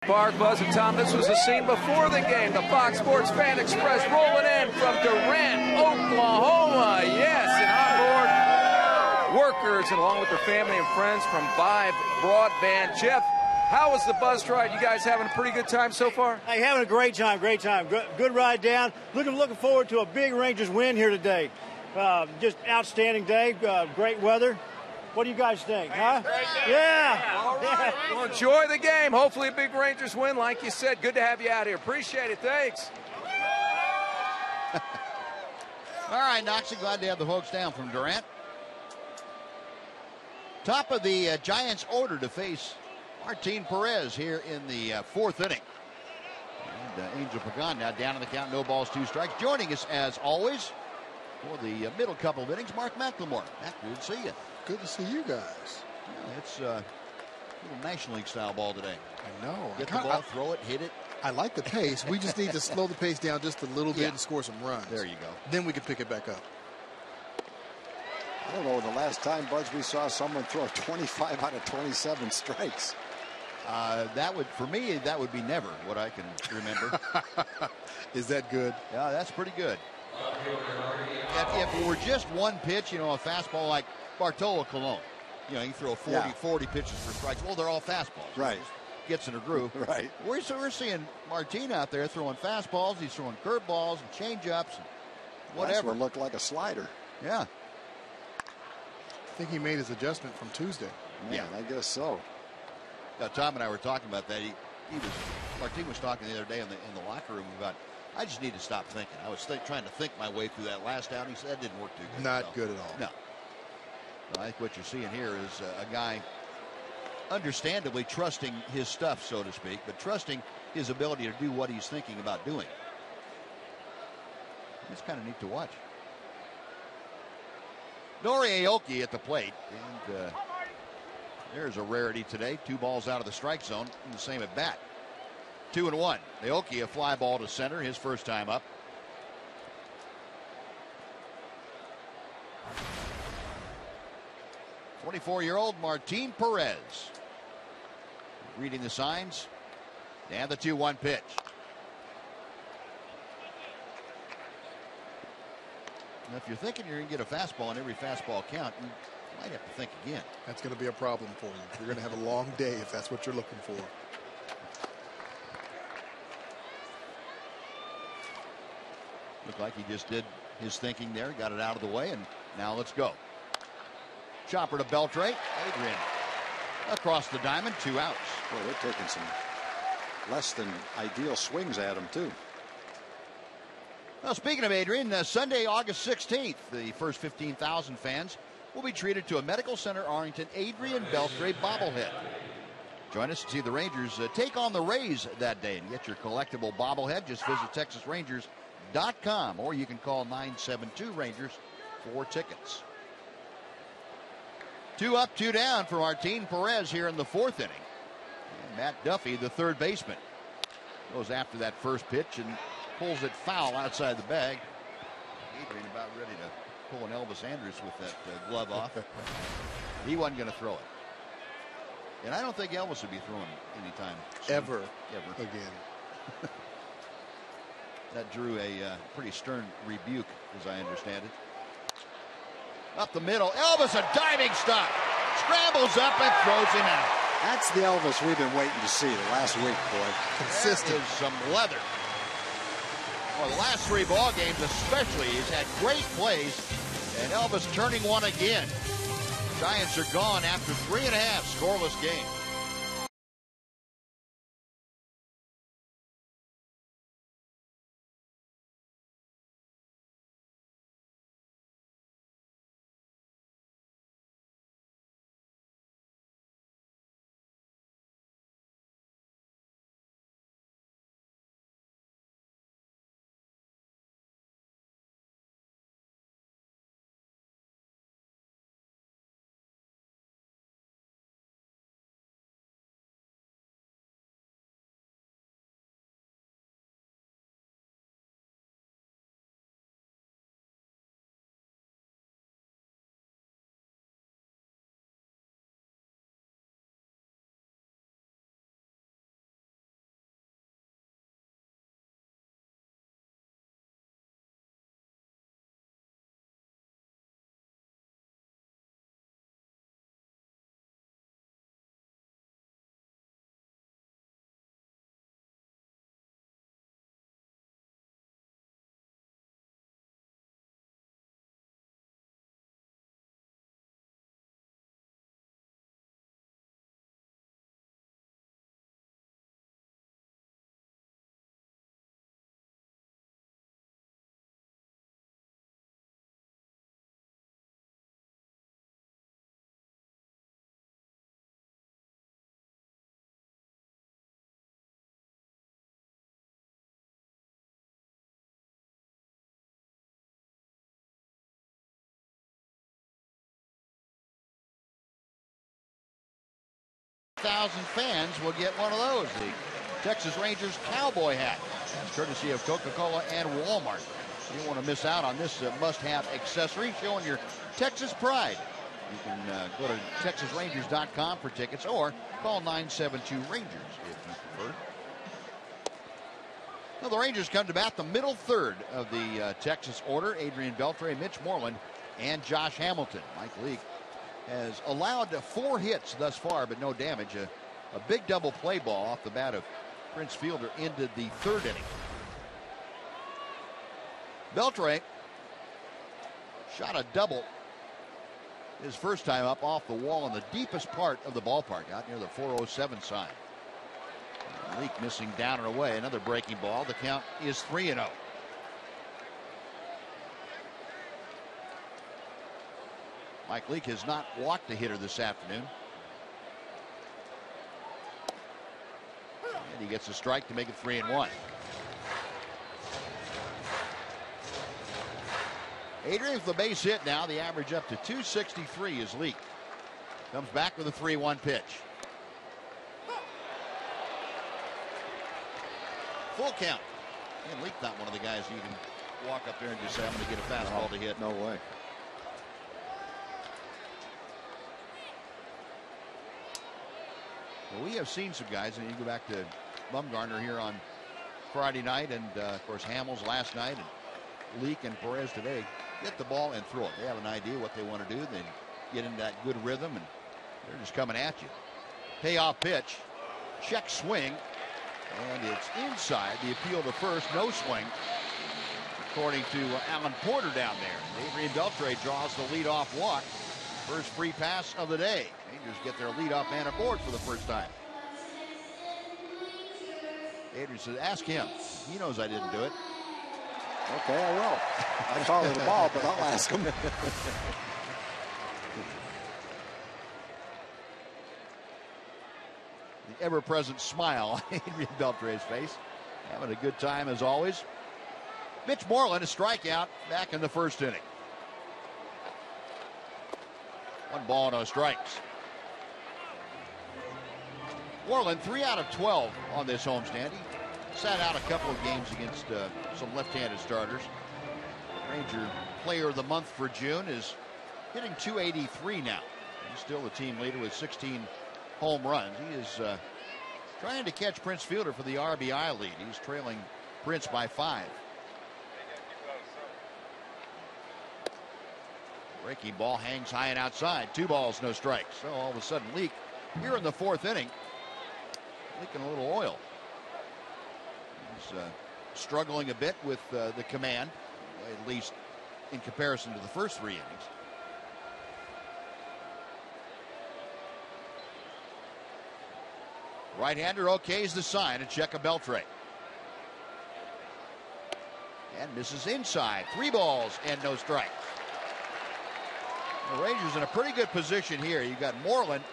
Bark, Buzz, and Tom, this was the scene before the game. The Fox Sports Fan Express rolling in from Durant, Oklahoma. Yes, and on board workers, and along with their family and friends from Vibe Broadband. Jeff, how was the bus ride? You guys having a pretty good time so far? Hey, having a great time, great time. Good ride down. Looking forward to a big Rangers win here today. Just outstanding day, great weather. What do you guys think, huh? Yeah. All right. Well, enjoy the game. Hopefully a big Rangers win. Like you said, good to have you out here. Appreciate it. Thanks. All right, Noxie, glad to have the folks down from Durant. Top of the Giants order to face Martin Perez here in the 4th inning. And Angel Pagan now down in the count, no balls, 2 strikes. Joining us, as always, for the middle couple of innings, Mark McLemore. Matt, good to see you. Good to see you guys. Yeah, it's a little National League style ball today. I know. Get the ball, throw it, hit it. I like the pace. We just need to slow the pace down just a little bit and score some runs. There you go. Then we can pick it back up. I don't know the last time, Buzz, we saw someone throw 25 out of 27 strikes. That would, for me, that would be never what I can remember. Is that good? Yeah, that's pretty good. If it were just one pitch, you know, a fastball like Bartolo Colon, you know, he throw 40 pitches for strikes. Well, they're all fastballs. Right. Gets in a groove. Right. We're seeing Martin out there throwing fastballs. He's throwing curveballs and changeups and whatever. That's what looked like a slider. Yeah. I think he made his adjustment from Tuesday. Man, I guess so. Tom and I were talking about that. Martin was talking the other day in the locker room about I just need to stop thinking. I was trying to think my way through that last out. He said that didn't work too good. Not good at all. No. Well, I think what you're seeing here is a guy understandably trusting his stuff, so to speak, but trusting his ability to do what he's thinking about doing. It's kind of neat to watch. Nori Aoki at the plate, and there's a rarity today. 2 balls out of the strike zone in the same at bat. 2-1. Aoki, a fly ball to center, his first time up. '24-year-old Martin Perez reading the signs, and the 2-1 pitch. Now, if you're thinking you're going to get a fastball in every fastball count, you might have to think again. That's going to be a problem for you. You're going to have a long day if that's what you're looking for. Looked like he just did his thinking there, got it out of the way, and now let's go. Chopper to Beltre. Adrian across the diamond, 2 outs. Boy, they're taking some less than ideal swings at him, too. Well, speaking of Adrian, Sunday, August 16th, the first 15,000 fans will be treated to a Medical Center Arlington Adrian Beltre bobblehead. Join us to see the Rangers take on the Rays that day and get your collectible bobblehead. Just visit TexasRangers.com, or you can call 972-RANGERS for tickets. 2 up, 2 down for Martin Perez here in the 4th inning. And Matt Duffy, the third baseman, goes after that first pitch and pulls it foul outside the bag. Adrian about ready to pull an Elvis Andrus with that glove off. He wasn't going to throw it. And I don't think Elvis would be throwing anytime soon. Ever again. That drew a pretty stern rebuke, as I understand it. Up the middle, Elvis, a diving stop. Scrambles up and throws him out. That's the Elvis we've been waiting to see the last week, boy. Consistent. Some leather. Well, the last 3 ball games especially, he's had great plays, and Elvis turning one again. Giants are gone after 3.5 scoreless games. Thousand fans will get one of those. The Texas Rangers cowboy hat, courtesy of Coca-Cola and Walmart. You don't want to miss out on this must-have accessory showing your Texas pride. You can go to TexasRangers.com for tickets or call 972-RANGERS if you prefer. Now the Rangers come to bat the middle third of the Texas order. Adrian Beltre, Mitch Moreland, and Josh Hamilton. Mike Leake has allowed 4 hits thus far, but no damage. A big double play ball off the bat of Prince Fielder ended the 3rd inning. Beltre shot a double his first time up off the wall in the deepest part of the ballpark, out near the 407 sign. Leake missing down and away. Another breaking ball. The count is 3-0. Mike Leake has not walked a hitter this afternoon. And he gets a strike to make it 3-1. Adrian with the base hit now. The average up to 263 is Leake. Comes back with a 3-1 pitch. Full count. And Leake not one of the guys you can walk up there and just say, I'm going to get a fastball to hit. No way. Well, we have seen some guys, and you go back to Bumgarner here on Friday night, and of course Hamels last night, and Leake and Perez today. Get the ball and throw it. They have an idea what they want to do. They get into that good rhythm, and they're just coming at you. Payoff pitch. Check swing. And it's inside. The appeal to first. No swing. According to Alan Porter down there. Adrian Beltre draws the leadoff walk. First free pass of the day. Rangers get their leadoff man aboard for the first time. Adrian says, ask him. He knows I didn't do it. Okay, I will. I call it a ball, but I'll ask him. The ever-present smile on Adrian Beltre's face. Having a good time as always. Mitch Moreland, a strikeout back in the first inning. 1 ball, no strikes. Moreland 3 out of 12 on this homestand. He sat out a couple of games against some left-handed starters. Ranger Player of the Month for June is hitting .283 now. He's still the team leader with 16 home runs. He is trying to catch Prince Fielder for the RBI lead. He's trailing Prince by 5. Breaking ball hangs high and outside. 2 balls, no strikes. So all of a sudden, Leake here in the 4th inning, leaking a little oil. He's struggling a bit with the command, at least in comparison to the first 3 innings. Right-hander okays the sign, a check of Beltre. And misses inside. 3 balls and no strikes. The Rangers in a pretty good position here. You've got Moreland,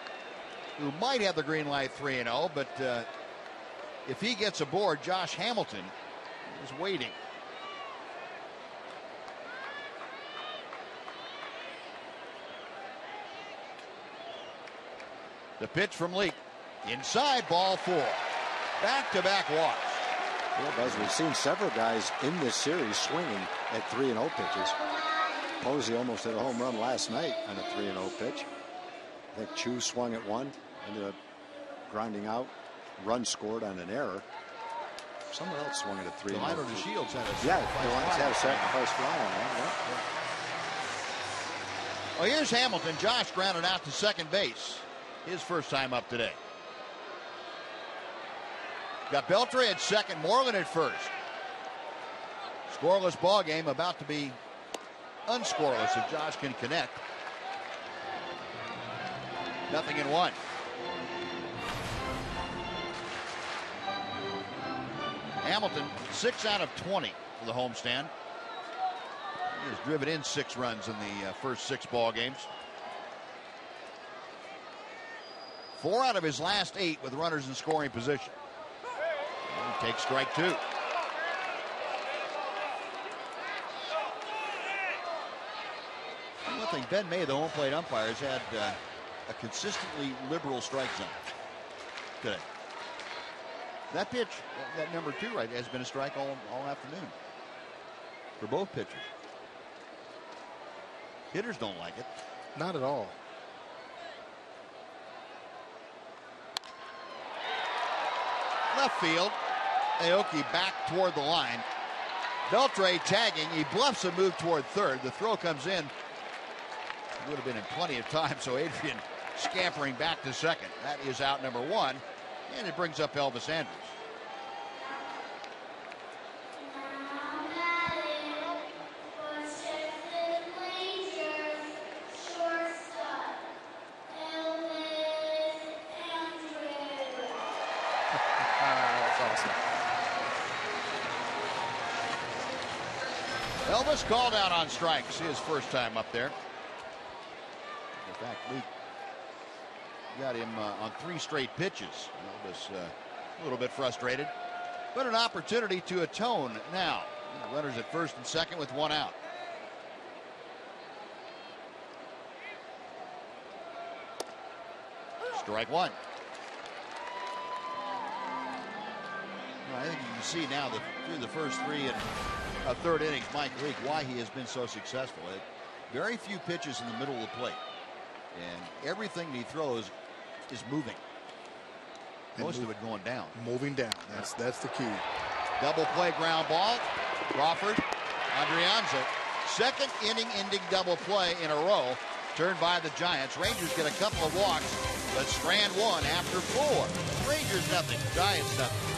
who might have the green light 3-0, but if he gets aboard, Josh Hamilton is waiting. The pitch from Leake. Inside, ball 4. Back-to-back walks. Yeah, Buzz, we've seen several guys in this series swinging at 3-0 pitches. Posey almost hit a home run last night on a 3-0 pitch. I think Chu swung at one, ended up grinding out. Run scored on an error. Someone else swung at a 3-0. Delino DeShields had a sacrifice fly on that. Yeah. Well, here's Hamilton. Josh grounded out to second base. His first time up today. Got Beltre at second, Moreland at first. Scoreless ball game, about to be unscoreless if Josh can connect. 0-1. Hamilton 6 out of 20 for the homestand. He has driven in 6 runs in the first 6 ball games. 4 out of his last 8 with runners in scoring position. And he takes strike 2. One thing, Ben May, the home plate umpire, has had a consistently liberal strike zone today. That pitch, that number 2 right, has been a strike all afternoon for both pitchers. Hitters don't like it. Not at all. Left field. Aoki back toward the line. Beltre tagging. He bluffs a move toward third. The throw comes in. It would have been in plenty of time, so Adrian scampering back to second. That is out number 1, and it brings up Elvis Andrus. Elvis called out on strikes his first time up there. In fact, Luke got him on 3 straight pitches. Elvis a little bit frustrated, but an opportunity to atone now. Runners at first and second with 1 out. Strike 1. I think you can see now that through the first 3 and a third innings, Mike Leake, why he has been so successful. Very few pitches in the middle of the plate, and everything he throws is moving. Most of it going down. Moving down. That's the key. Double play ground ball. Crawford, Adrianza, second inning ending double play in a row, turned by the Giants. Rangers get a couple of walks, but strand 1 after 4. Rangers nothing, Giants nothing.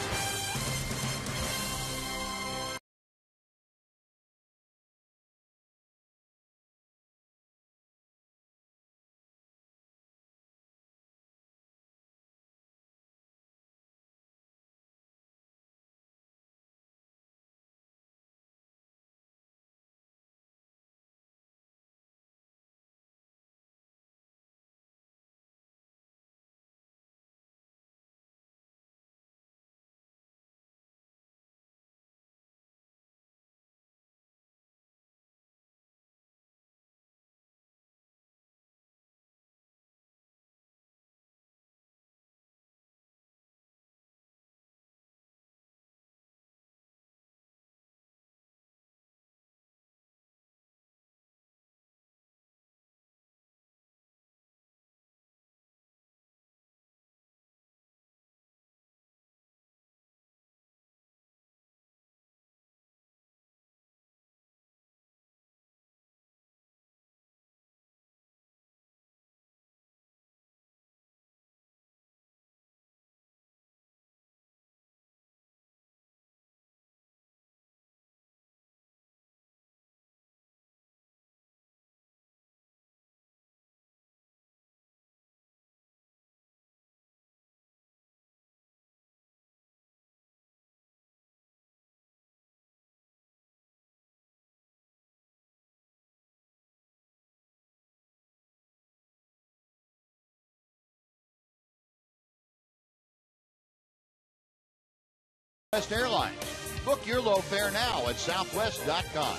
Southwest Airlines. Book your low fare now at southwest.com.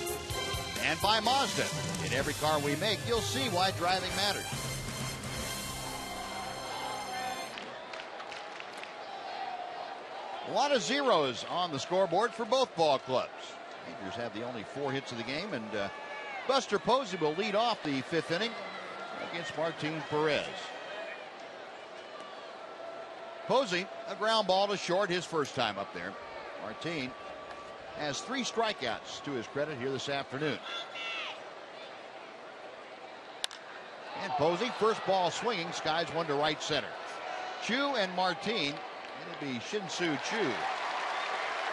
And by Mazda. In every car we make, you'll see why driving matters. A lot of zeros on the scoreboard for both ball clubs. Rangers have the only 4 hits of the game, and Buster Posey will lead off the 5th inning against Martin Perez. Posey, a ground ball to short, his first time up there. Martin has 3 strikeouts to his credit here this afternoon. And Posey, first ball swinging, skies one to right center. Chu and Martin, it'll be Shin-Soo Chu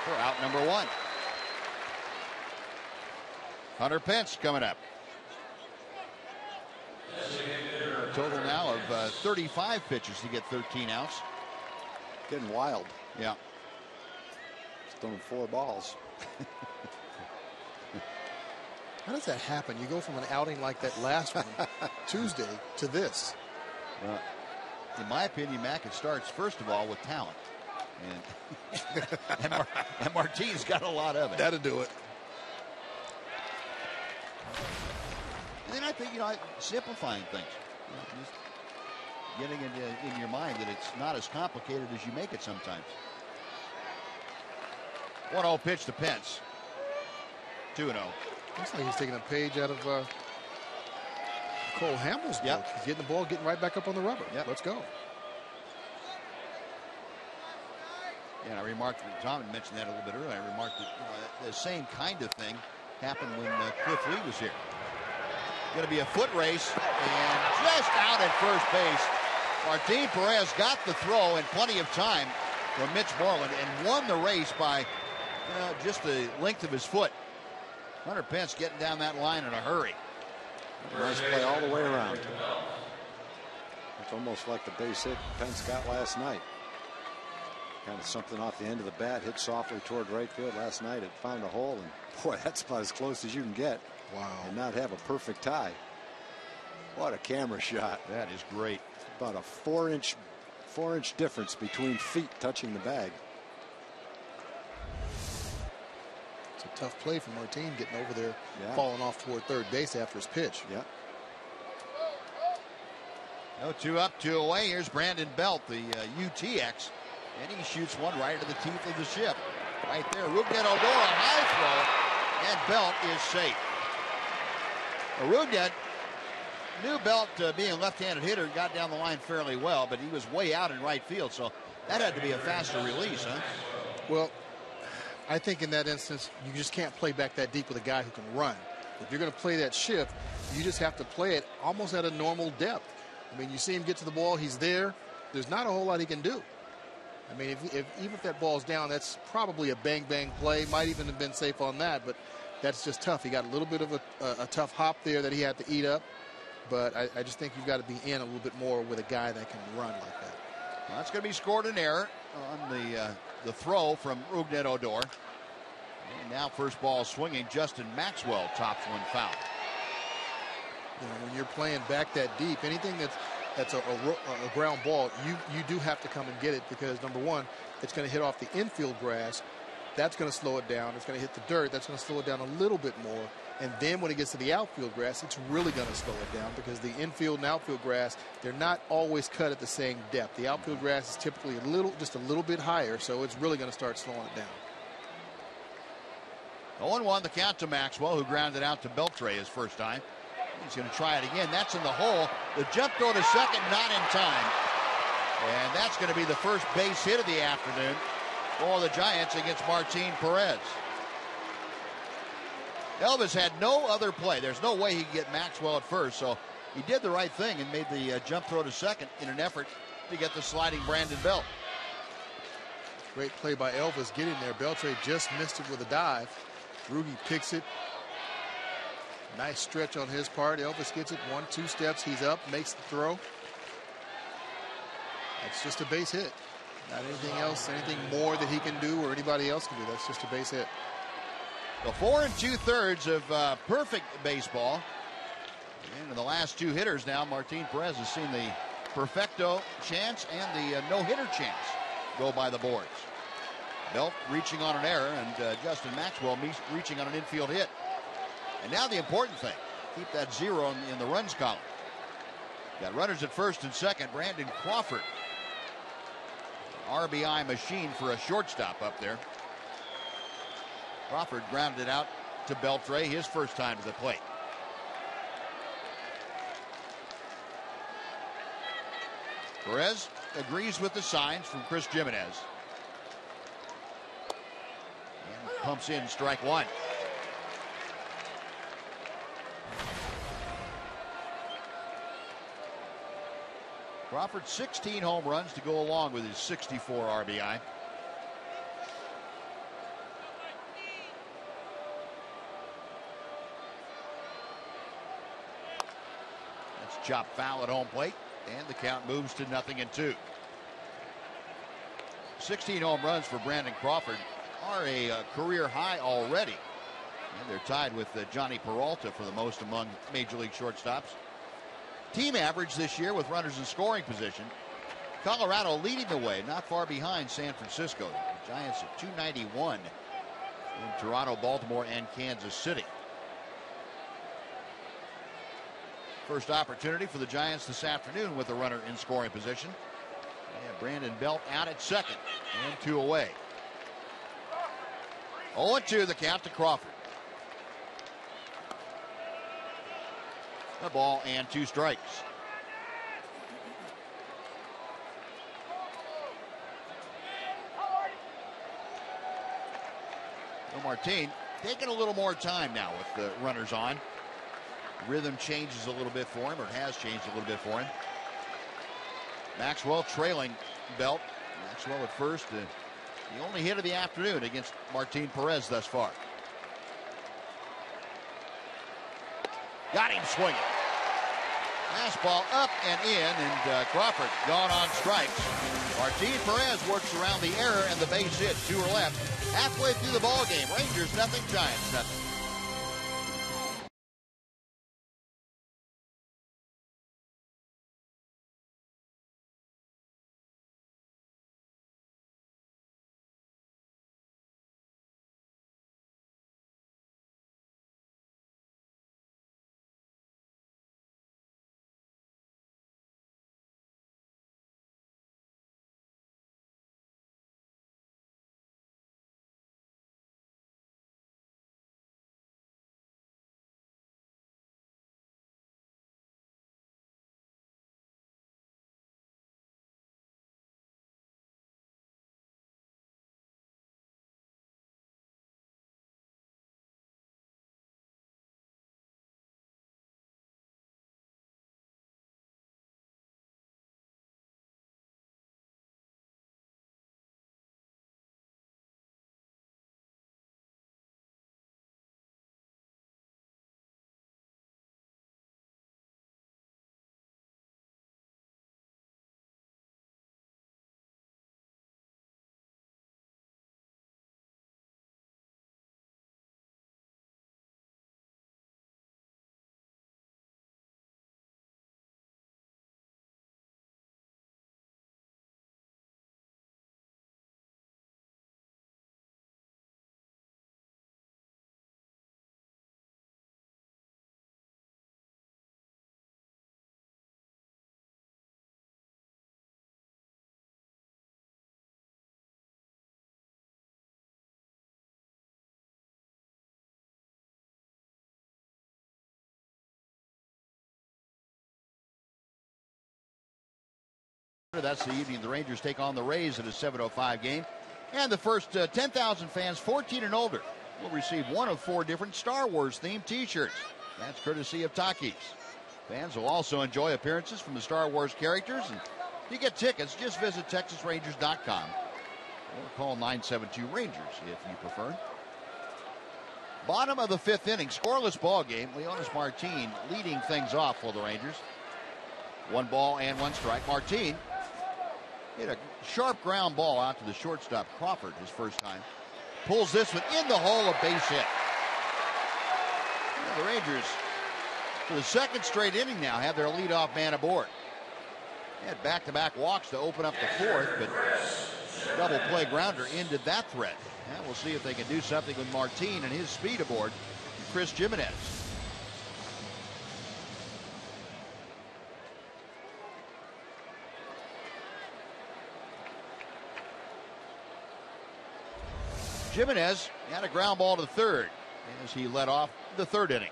for out number 1. Hunter Pence coming up. A total now of 35 pitches to get 13 outs. Getting wild. Yeah. He's throwing 4 balls. How does that happen? You go from an outing like that last one Tuesday to this. In my opinion, Mac, it starts first of all with talent, and Martin's got a lot of it. That'll do it. And then I think simplifying things, just getting in your mind that it's not as complicated as you make it sometimes. 1-0 pitch to Pence. 2-0. Looks like he's taking a page out of Cole Hamels' book. He's getting the ball, getting right back up on the rubber. Yep. Let's go. Yeah, and I remarked, Tom had mentioned that a little bit earlier. I remarked that the same kind of thing happened when Cliff Lee was here. Going to be a foot race, and just out at first base. Martin Perez got the throw in plenty of time from Mitch Moreland and won the race by just the length of his foot. Hunter Pence getting down that line in a hurry. Nice play all the way around. It's almost like the base hit Pence got last night. Kind of something off the end of the bat, hit softly toward right field last night. It found a hole, and boy, that's about as close as you can get. Wow. And not have a perfect tie. What a camera shot. That is great. About a four-inch difference between feet touching the bag. It's a tough play for Martin, getting over there, falling off toward third base after his pitch. Yeah. No, 2 up, 2 away. Here's Brandon Belt, the UTX, and he shoots one right into the teeth of the ship. Right there, Rougned Odor, a high throw, and Belt is safe. Rougned knew Belt, being a left-handed hitter, got down the line fairly well, but he was way out in right field, so that had to be a faster release, huh? Well, I think in that instance, you just can't play back that deep with a guy who can run. If you're going to play that shift, you just have to play it almost at a normal depth. I mean, you see him get to the ball, he's there. There's not a whole lot he can do. I mean, even if that ball's down, that's probably a bang-bang play. Might even have been safe on that, but that's just tough. He got a little bit of a tough hop there that he had to eat up. But I just think you've got to be in a little bit more with a guy that can run like that. Well, that's going to be scored an error on the throw from Rougned Odor. And now first ball swinging, Justin Maxwell tops one foul. You know, when you're playing back that deep, anything that's a ground ball, you do have to come and get it, because number one, it's going to hit off the infield grass. That's going to slow it down. It's going to hit the dirt. That's going to slow it down a little bit more. And then when it gets to the outfield grass, it's really going to slow it down, because the infield and outfield grass, they're not always cut at the same depth. The outfield grass is typically just a little bit higher, so it's really going to start slowing it down. 0-1 the count to Maxwell, who grounded out to Beltre his first time. He's going to try it again. That's in the hole. The jump throw to second, not in time. And that's going to be the first base hit of the afternoon for the Giants against Martin Perez. Elvis had no other play. There's no way he could get Maxwell at first, so he did the right thing and made the jump throw to second in an effort to get the sliding Brandon Belt. Great play by Elvis getting there. Beltre just missed it with a dive. Rugi picks it. Nice stretch on his part. Elvis gets it 1-2 steps. He's up, makes the throw. That's just a base hit. Not anything else, anything more that he can do or anybody else can do. That's just a base hit. The 4 2/3 of perfect baseball. And in the last two hitters now, Martin Perez has seen the perfecto chance and the no-hitter chance go by the boards. Belt reaching on an error, and Justin Maxwell reaching on an infield hit. And now the important thing, keep that 0 in the runs column. Got runners at first and second. Brandon Crawford, RBI machine for a shortstop up there. Crawford grounded it out to Beltre, his first time to the plate. Perez agrees with the signs from Chris Jimenez. And pumps in strike one. Crawford 16 home runs to go along with his 64 RBI. That's chopped foul at home plate, and the count moves to 0-2. 16 home runs for Brandon Crawford are a career high already. And they're tied with Johnny Peralta for the most among Major League shortstops. Team average this year with runners in scoring position. Colorado leading the way, not far behind San Francisco. The Giants at 291 in Toronto, Baltimore, and Kansas City. First opportunity for the Giants this afternoon with a runner in scoring position. And Brandon Belt out at second, and 2 away. 0-2 the count to Crawford. A ball and 2 strikes. So Martin taking a little more time now with the runners on. Rhythm changes a little bit for him, or has changed a little bit for him. Maxwell trailing Belt. Maxwell at first, the only hit of the afternoon against Martin Perez thus far. Got him swinging. Fastball up and in, and Crawford gone on strikes. Martin Perez works around the error and the base hit. 2 are left. Halfway through the ball game, Rangers nothing, Giants nothing. That's the evening the Rangers take on the Rays in a 7:05 game. And the first 10,000 fans 14 and older will receive one of 4 different Star Wars themed t-shirts. That's courtesy of Takis. Fans will also enjoy appearances from the Star Wars characters. And to get tickets, just visit TexasRangers.com or call 972-RANGERS if you prefer. Bottom of the 5th inning, scoreless ball game. Leonis Martin leading things off for the Rangers. 1 ball and 1 strike. Martin hit a sharp ground ball out to the shortstop, Crawford, his first time. Pulls this one in the hole, a base hit. The Rangers, for the 2nd straight inning now, have their leadoff man aboard. They had back-to-back walks to open up the 4th, but double play grounder ended that threat. And we'll see if they can do something with Martin and his speed aboard. Chris Jimenez. Jimenez had a ground ball to the 3rd as he led off the 3rd inning.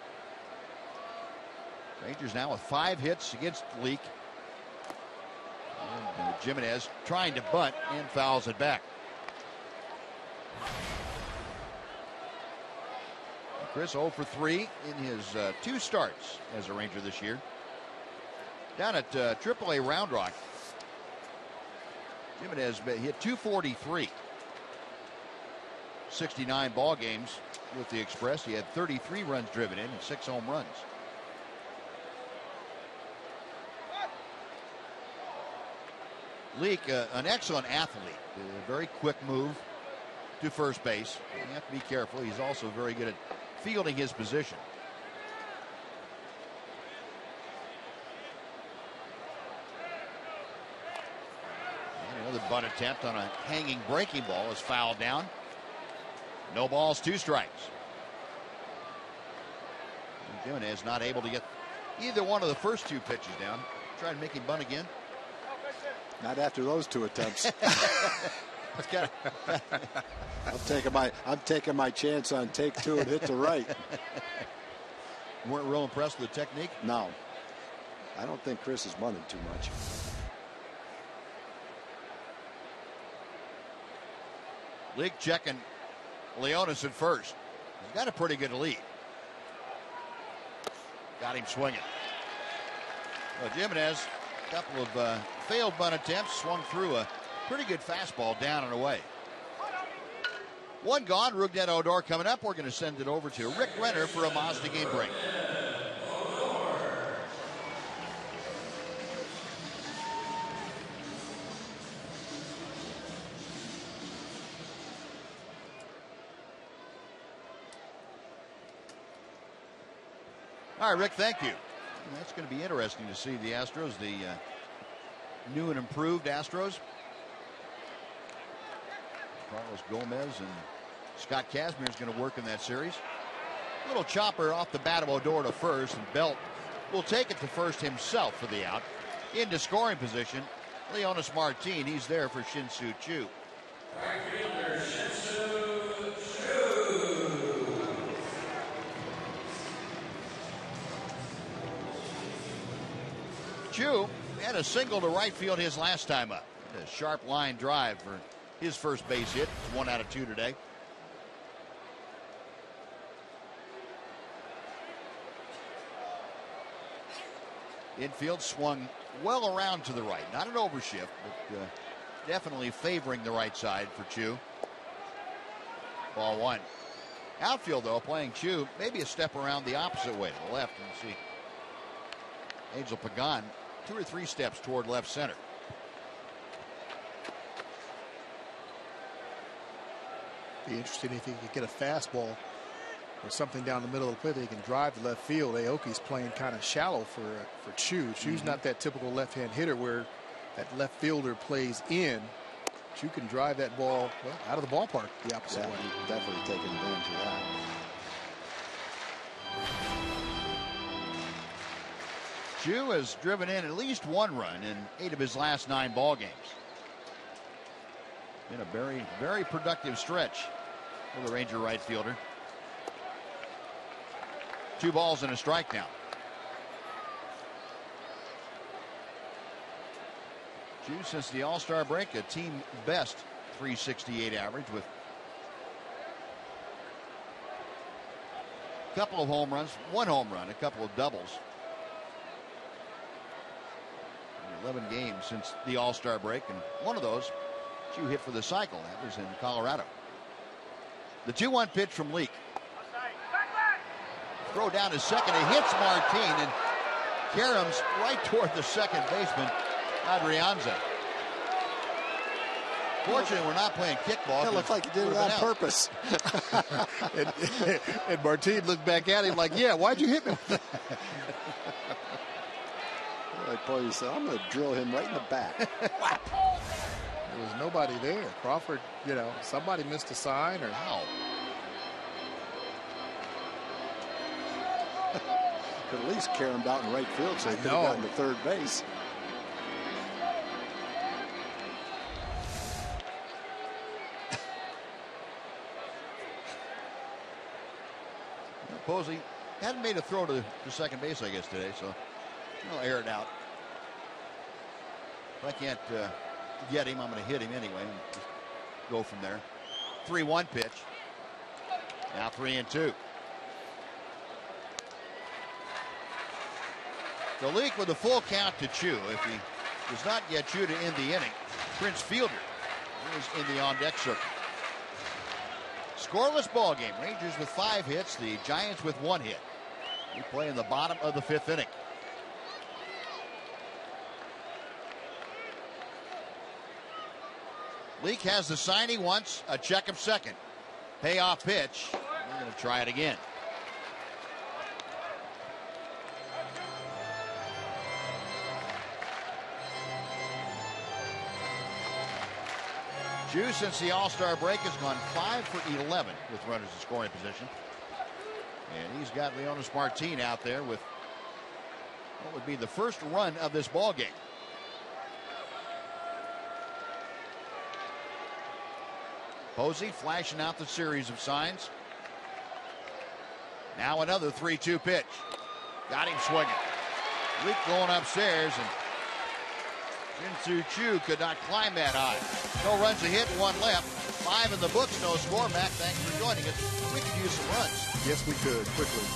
Rangers now with 5 hits against Leak. And Jimenez trying to bunt and fouls it back. Chris 0 for 3 in his 2 starts as a Ranger this year. Down at AAA Round Rock, Jimenez hit .243. 69 ball games with the Express. He had 33 runs driven in and 6 home runs. Leak, an excellent athlete, a very quick move to first base. You have to be careful. He's also very good at fielding his position. And another bunt attempt on a hanging breaking ball is fouled down. No balls, 2 strikes. Jimenez not able to get either one of the first 2 pitches down. Try to make him bunt again. Not after those 2 attempts. I'm taking my chance on take 2 and hit to right. You weren't real impressed with the technique? No. I don't think Chris has bunted too much. Leak checking Leonis at first. He's got a pretty good lead. Got him swinging. Well, Jimenez, a couple of failed bunt attempts, swung through a pretty good fastball down and away. 1 gone. Rougned Odor coming up. We're going to send it over to Rick Renner for a Mazda game break. All right, Rick, thank you. And that's going to be interesting to see the Astros, the new and improved Astros. Carlos Gomez and Scott Kazmir is going to work in that series. A little chopper off the bat of Odor to first, and Belt will take it to first himself for the out. Into scoring position, Leonis Martin. He's there for Shin-Soo Choo. Right fielder Shin-Soo Choo. Choo had a single to right field his last time up. A sharp line drive for his first base hit. It's 1 out of 2 today. Infield swung well around to the right. Not an overshift, but definitely favoring the right side for Choo. Ball 1. Outfield, though, playing Choo, maybe a step around the opposite way to the left. And see Angel Pagan 2 or 3 steps toward left center. Be interesting if he could get a fastball or something down the middle of the plate that he can drive to left field. Aoki's playing kind of shallow for Choo. Choo's not that typical left-hand hitter where that left fielder plays in. Choo can drive that ball out of the ballpark the opposite way. Definitely taking advantage of that. Choo has driven in at least 1 run in 8 of his last 9 ball games. Been a very, very productive stretch for the Ranger right fielder. 2 balls and a strike now. Choo, since the All-Star break, a team best 368 average with a couple of home runs, 1 home run, a couple of doubles. 11 games since the All-Star break, and one of those Choo hit for the cycle. That was in Colorado. The 2-1 pitch from Leake. Throw down to second. It hits Martin and caroms right toward the second baseman, Adrianza. Fortunately, we're not playing kickball. It looked like he did it on purpose. and Martin looked back at him like, yeah, why'd you hit me? Boy, said, I'm going to drill him right in the back. There was nobody there. Crawford, somebody missed a sign or how. Could at least carry him out in right field so he could have gotten to third base. Posey hadn't made a throw to second base, I guess, today, so I'll air it out. If I can't get him, I'm going to hit him anyway and just go from there. 3-1 pitch. Now 3-2. The Leak with a full count to Choo. If he does not get Choo to end the inning, Prince Fielder is in the on-deck circle. Scoreless ball game. Rangers with 5 hits. The Giants with 1 hit. We play in the bottom of the 5th inning. Leak has the sign he wants. A check of second. Payoff pitch. We're going to try it again. Choo, since the All-Star break, has gone 5 for 11 with runners in scoring position. And he's got Leonis Martin out there with what would be the first run of this ball game. Posey flashing out the series of signs. Now another 3-2 pitch. Got him swinging. Leak going upstairs, and Shin-Soo Choo could not climb that high. No runs a hit, 1 left. 5 in the books, no score. Mac, thanks for joining us. We could use some runs. Yes, we could, quickly.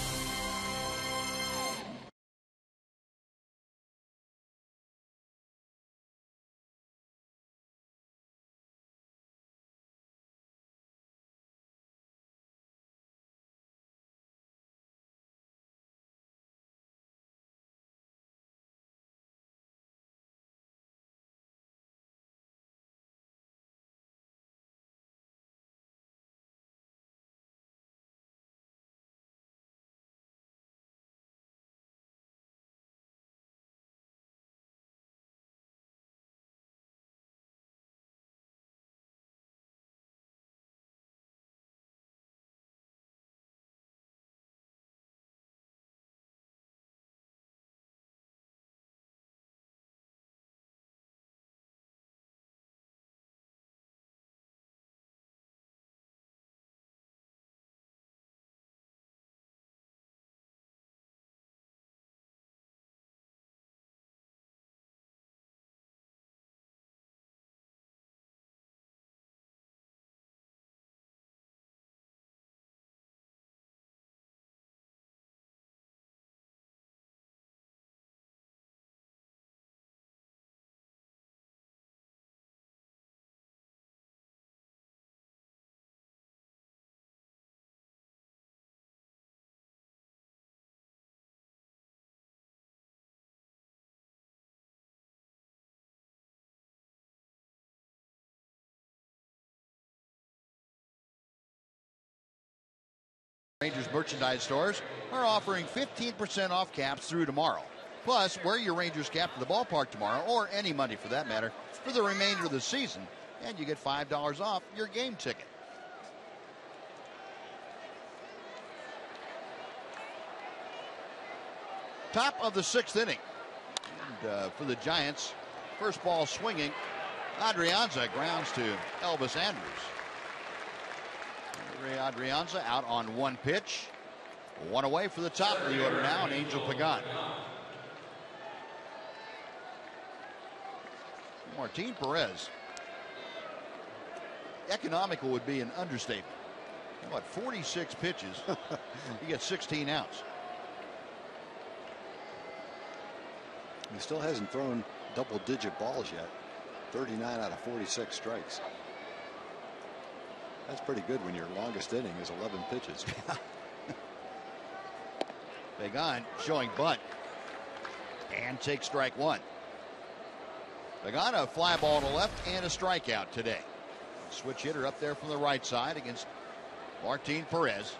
Rangers merchandise stores are offering 15% off caps through tomorrow. Plus, wear your Rangers cap to the ballpark tomorrow, or any Monday for that matter, for the remainder of the season, and you get $5 off your game ticket. Top of the 6th inning. And for the Giants, first ball swinging, Adrianza grounds to Elvis Andrus. Adrianza out on one pitch. One away for the top of the order now, and Angel Pagan. Martin Perez. Economical would be an understatement. What, 46 pitches? He gets 16 outs. He still hasn't thrown double-digit balls yet. 39 out of 46 strikes. That's pretty good when your longest inning is 11 pitches. Pagan showing bunt and takes strike one. Pagan, a fly ball to left and a strikeout today. Switch hitter up there from the right side against Martin Perez.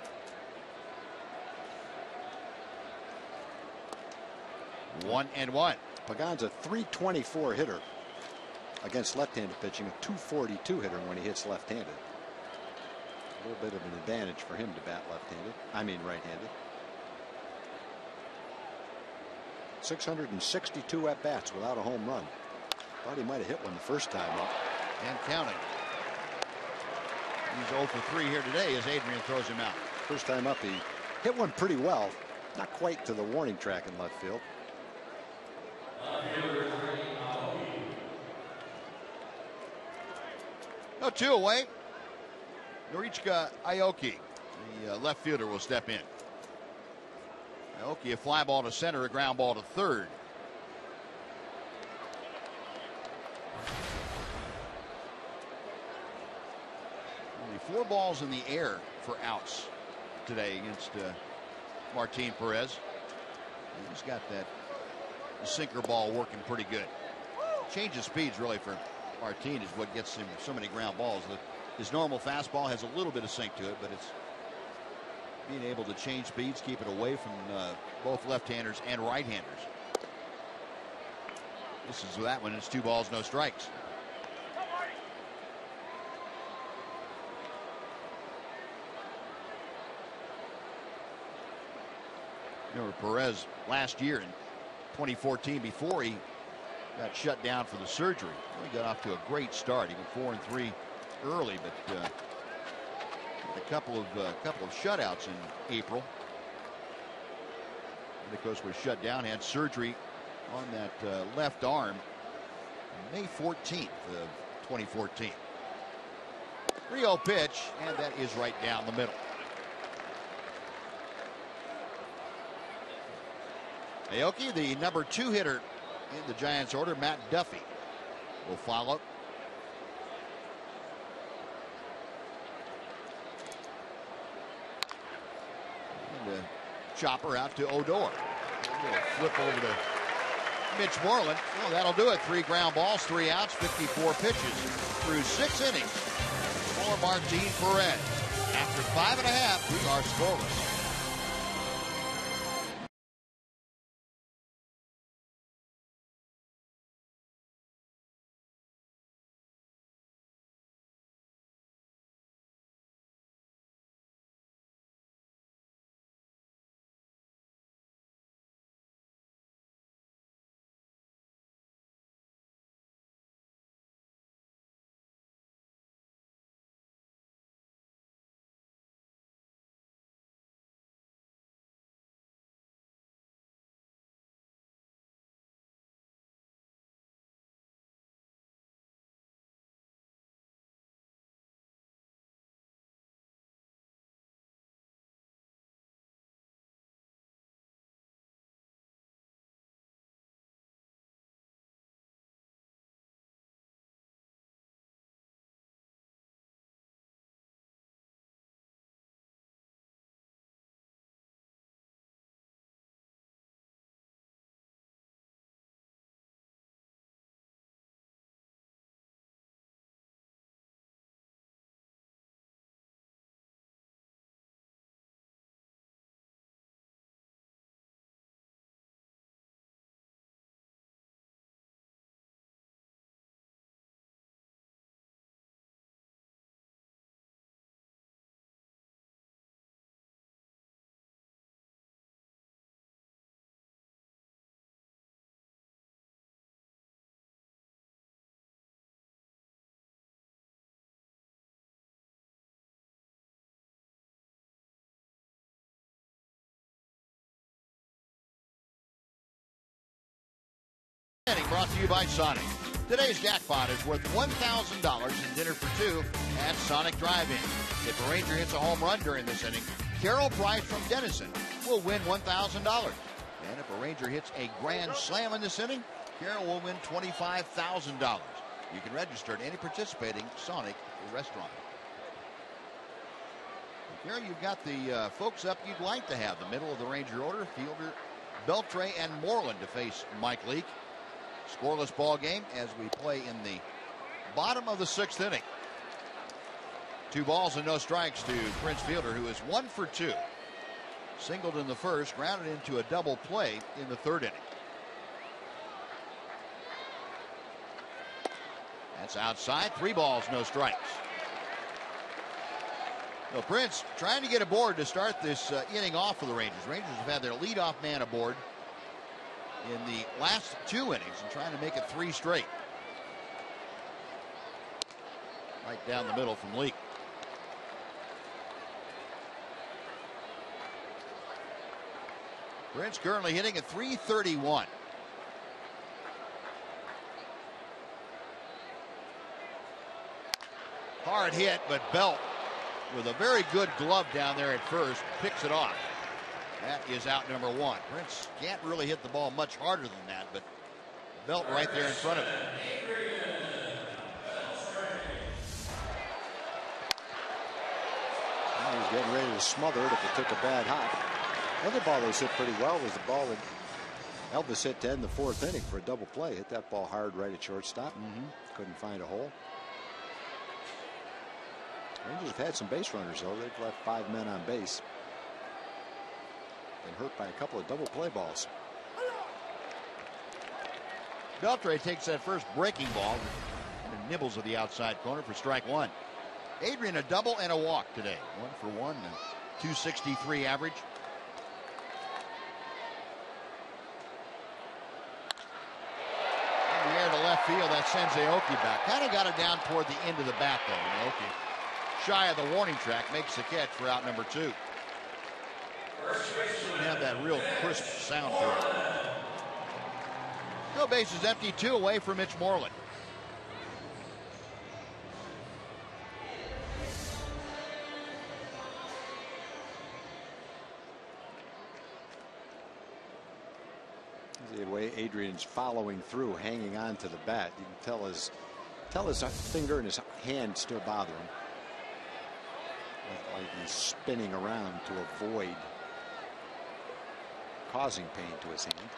One and one. Pagan's a .324 hitter against left-handed pitching, a .242 hitter when he hits left-handed. A little bit of an advantage for him to bat left-handed. I mean right-handed. 662 at-bats without a home run. Thought he might have hit one the first time up. And counting. He's 0 for 3 here today as Adrian throws him out. First time up, he hit one pretty well. Not quite to the warning track in left field. No, 2 away. Norichika Aoki, the left fielder, will step in. Aoki, a fly ball to center, a ground ball to third. Only 4 balls in the air for outs today against Martin Perez. He's got that sinker ball working pretty good. Change of speeds really for Martin is what gets him so many ground balls. His normal fastball has a little bit of sink to it, but it's being able to change speeds, keep it away from both left-handers and right-handers. This is that one. It's 2 balls, no strikes. Remember Perez last year in 2014, before he got shut down for the surgery, he got off to a great start. He went 4-3 early, but a couple of shutouts in April. And of course was shut down, had surgery on that left arm May 14th of 2014. 3-0 pitch, and that is right down the middle. Aoki, the number 2 hitter in the Giants order, Matt Duffy, will follow. And a chopper out to Odor. Flip over to Mitch Moreland. Well, that'll do it. 3 ground balls, 3 outs, 54 pitches through 6 innings for Martin Perez. After 5.5, we are scoreless. Inning brought to you by Sonic. Today's jackpot is worth $1,000 in dinner for two at Sonic Drive-In. If a Ranger hits a home run during this inning, Carol Price from Denison will win $1,000. And if a Ranger hits a grand slam in this inning, Carol will win $25,000. You can register at any participating Sonic restaurant. Carol, you've got the folks up you'd like to have. The middle of the Ranger order, Fielder, Beltre, and Moreland to face Mike Leake. Scoreless ball game as we play in the bottom of the 6th inning. 2 balls and no strikes to Prince Fielder, who is 1 for 2. Singled in the first, grounded into a double play in the 3rd inning. That's outside. 3 balls, no strikes. So Prince trying to get aboard to start this inning off for the Rangers. Rangers have had their leadoff man aboard in the last 2 innings and trying to make it 3 straight. Right down the middle from Leake. Prince currently hitting at .331. Hard hit, but Belt with a very good glove down there at first picks it off. That is out number 1. Prince can't really hit the ball much harder than that, but Belt right there in front of him. Well, he's getting ready to smother it if it took a bad hop. The other ball they hit pretty well was the ball that Elvis hit to end the 4th inning for a double play. Hit that ball hard right at shortstop. Couldn't find a hole. Rangers have had some base runners, though. They've left 5 men on base. Been hurt by a couple of double play balls. Beltre takes that first breaking ball and nibbles at the outside corner for strike 1. Adrian a double and a walk today. 1 for 1 and .263 average. In the air to left field, that sends Aoki back. Kind of got it down toward the end of the bat, though. And Aoki, shy of the warning track, makes the catch for out number 2. Didn't have that real crisp sound to it. No bases empty, 2 away for Mitch Moreland. The way Adrian's following through, hanging on to the bat. You can tell his finger and his hand still bother him. Like he's spinning around to avoid causing pain to his hand.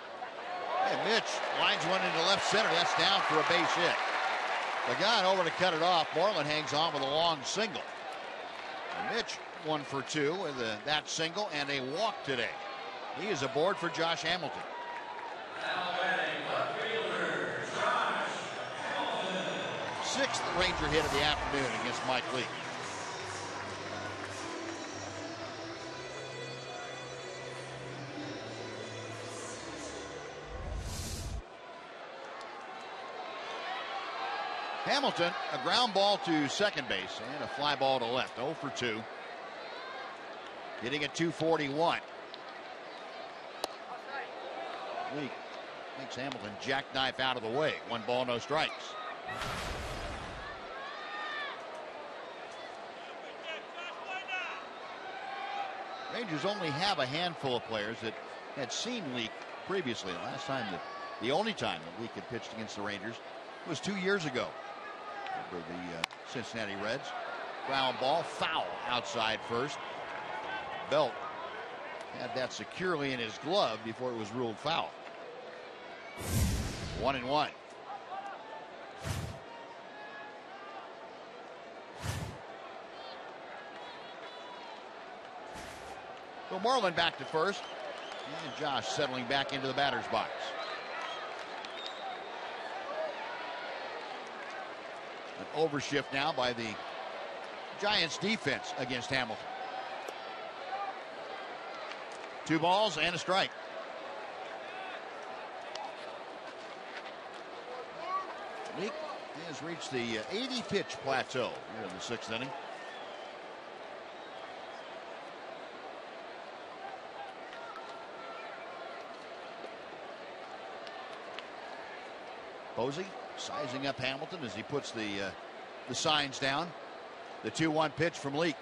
And Mitch lines one into left center. That's down for a base hit. Pagan over to cut it off. Moreland hangs on with a long single. And Mitch 1 for 2 with that single and a walk today. He is aboard for Josh Hamilton. Sixth Ranger hit of the afternoon against Mike Leake. Hamilton, a ground ball to second base and a fly ball to left. 0 for 2. Hitting at .241. Leake makes Hamilton jackknife out of the way. 1 ball, no strikes. Rangers only have a handful of players that had seen Leake previously. The only time that Leake had pitched against the Rangers was 2 years ago for the Cincinnati Reds. Ground ball, foul outside first. Belt had that securely in his glove before it was ruled foul. 1-1. So Moreland back to first. And Josh settling back into the batter's box. An overshift now by the Giants defense against Hamilton. 2 balls and a strike. Leake has reached the 80 pitch plateau here in the 6th inning. Posey sizing up Hamilton as he puts the signs down. The 2-1 pitch from Leake.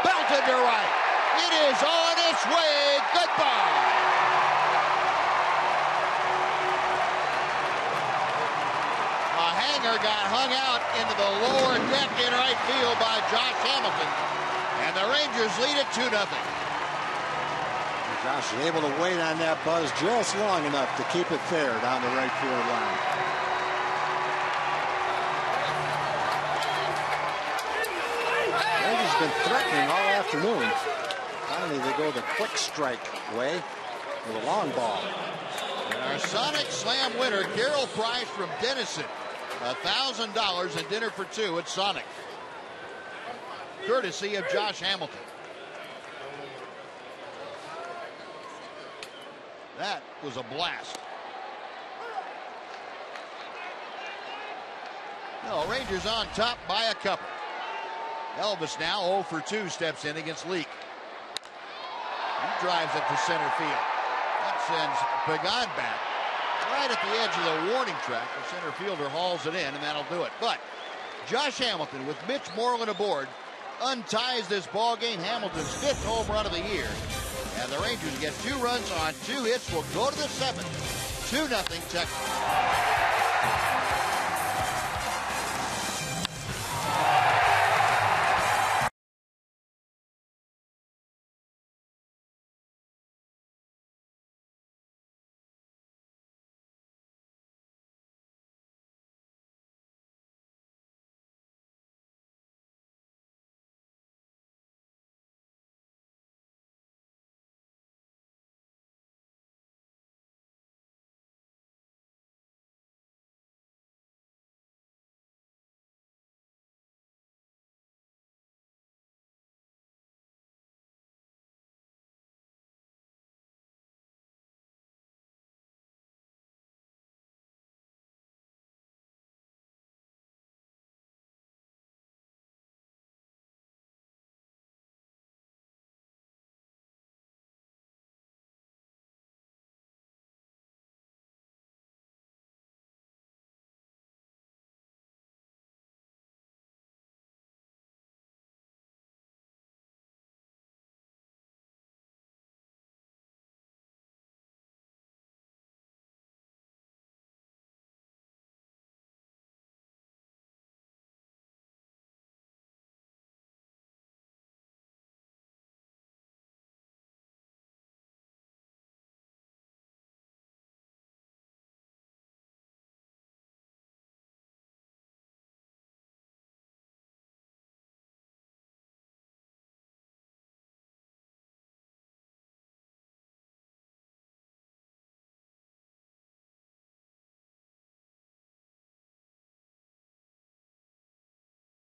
Belted to right. It is on its way. Goodbye. A hanger got hung out into the lower deck in right field by Josh Hamilton, and the Rangers lead it 2-0. Josh is able to wait on that buzz just long enough to keep it fair down the right field line. Rangers been threatening all afternoon. Finally, they go the quick strike way with a long ball. And our Sonic Slam winner, Carol Price from Denison. $1,000 and dinner for two at Sonic, courtesy of Josh Hamilton. That was a blast. No, Rangers on top by a couple. Elvis now 0 for 2 steps in against Leake. He drives it to center field. That sends Pagan back right at the edge of the warning track. The center fielder hauls it in, and that'll do it. But Josh Hamilton, with Mitch Moreland aboard, unties this ball game. Hamilton's 5th home run of the year. And the Rangers get 2 runs on 2 hits. Will go to the 7th. 2-0 Texas.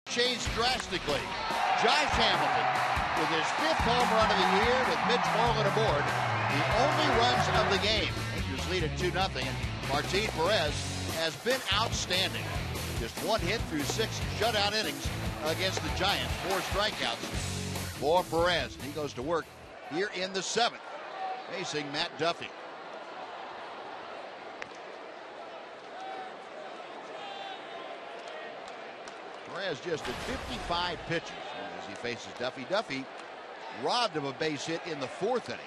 Changed drastically. Josh Hamilton with his 5th home run of the year with Mitch Moreland aboard. The only runs of the game. Rangers lead at 2-0. And Martin Perez has been outstanding. Just 1 hit through 6 shutout innings against the Giants. 4 strikeouts for Perez. And he goes to work here in the 7th, facing Matt Duffy. Perez just at 55 pitches as he faces Duffy. Duffy robbed of a base hit in the 4th inning.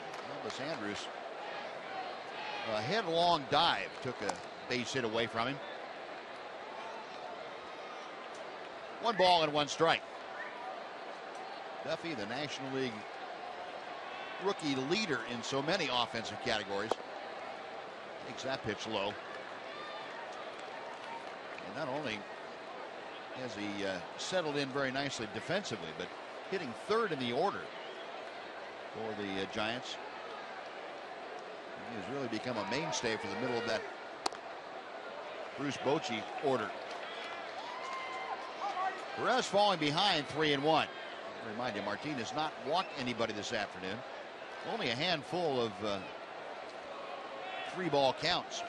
Elvis Andrus, a headlong dive, took a base hit away from him. 1 ball and 1 strike. Duffy, the National League rookie leader in so many offensive categories, takes that pitch low. And not only has he settled in very nicely defensively, but hitting 3rd in the order for the Giants. He has really become a mainstay for the middle of that Bruce Bochy order. Perez falling behind 3-1. I'll remind you, Martin has not walked anybody this afternoon. Only a handful of 3-ball counts.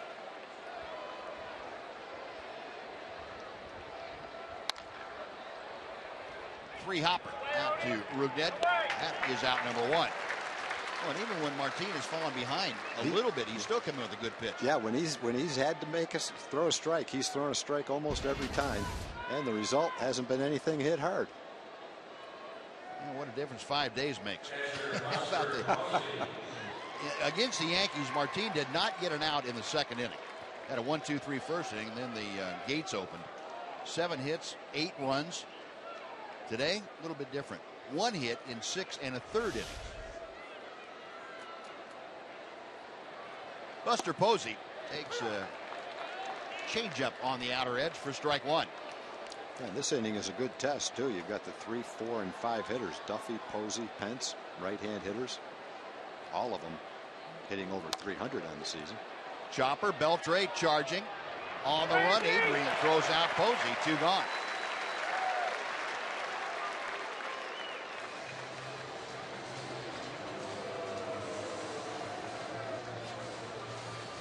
Hopper out to Rugnet. That is out number 1. Oh, and even when Martin has fallen behind a little bit, he's still coming with a good pitch. Yeah, when he's had to throw a strike, he's thrown a strike almost every time, and the result hasn't been anything hit hard. Yeah, what a difference 5 days makes. How about against the Yankees, Martin did not get an out in the second inning. Had a 1-2-3 first inning, and then the gates opened. 7 hits, 8 runs. Today, a little bit different. 1 hit in 6 1/3 innings. Buster Posey takes a changeup on the outer edge for strike 1. And this inning is a good test, too. You've got the 3, 4, and 5 hitters. Duffy, Posey, Pence, right-hand hitters. All of them hitting over 300 on the season. Chopper, Beltre charging. On the run, Adrian throws out Posey. 2 gone.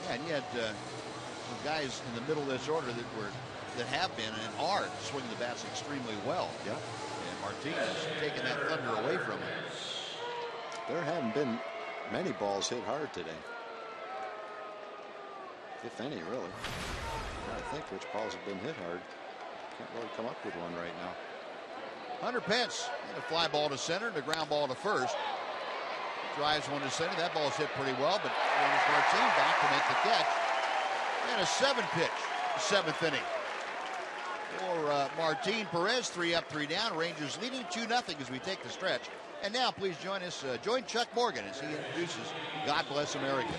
And you had some guys in the middle of this order that have been and are swinging the bats extremely well. Yeah. And Martin has taken that thunder away from him. There haven't been many balls hit hard today. If any, really. I think which balls have been hit hard. Can't really come up with one right now. Hunter Pence and a fly ball to center and a ground ball to first. Drives one to center. That ball's hit pretty well, but brings Martin back to make the catch. And a 7-pitch, 7th inning. For Martin Perez, 3 up, 3 down. Rangers leading 2-0 as we take the stretch. And now, please join us. Join Chuck Morgan as he introduces God Bless America.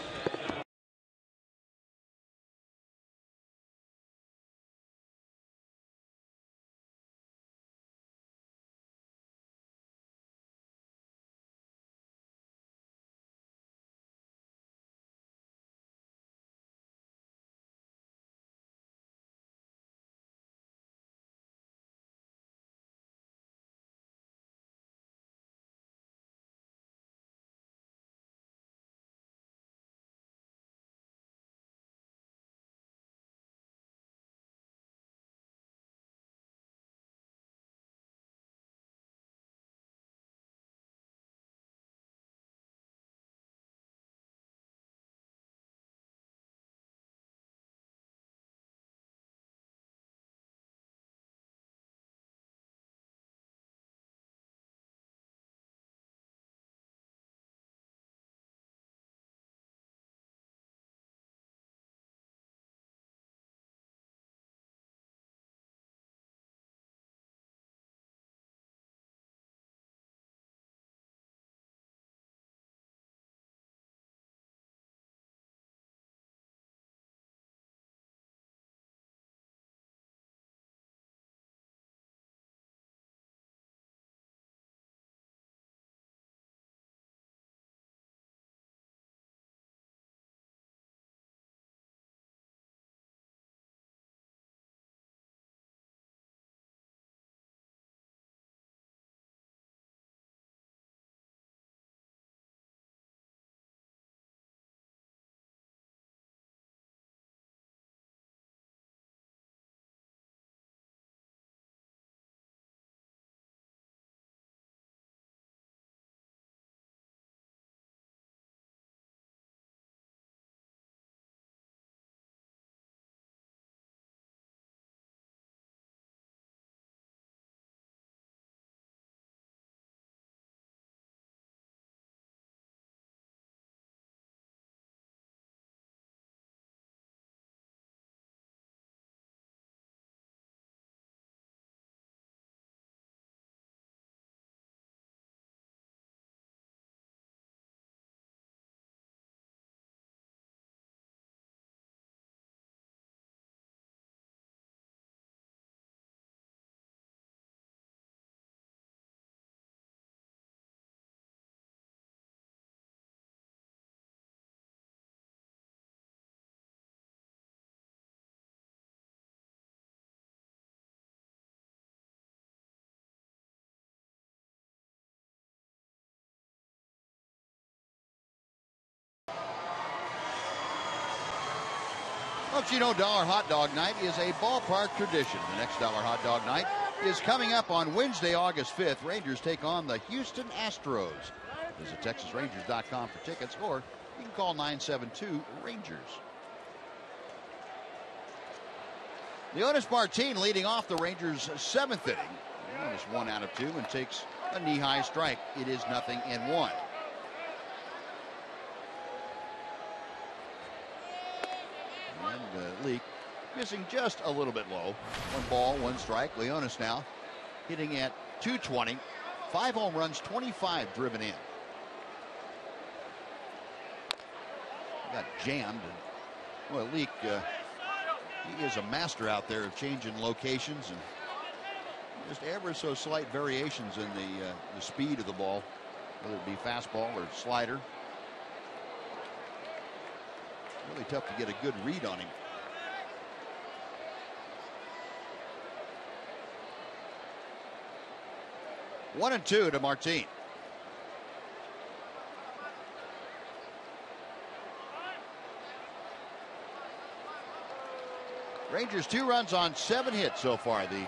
Folks, you know Dollar Hot Dog Night is a ballpark tradition. The next Dollar Hot Dog Night is coming up on Wednesday, August 5th. Rangers take on the Houston Astros. Visit TexasRangers.com for tickets, or you can call 972-RANGERS. Leonis Martin leading off the Rangers' 7th inning. Leonis 1 out of 2 and takes a knee-high strike. It is 0-1. And Leake missing just a little bit low. 1 ball, 1 strike. Leonis now hitting at .220. 5 home runs, 25 driven in. Got jammed. And, well, Leake, he is a master out there of changing locations and just ever so slight variations in the speed of the ball, whether it be fastball or slider. Really tough to get a good read on him. One and 2 to Martin. Rangers 2 runs on 7 hits so far. The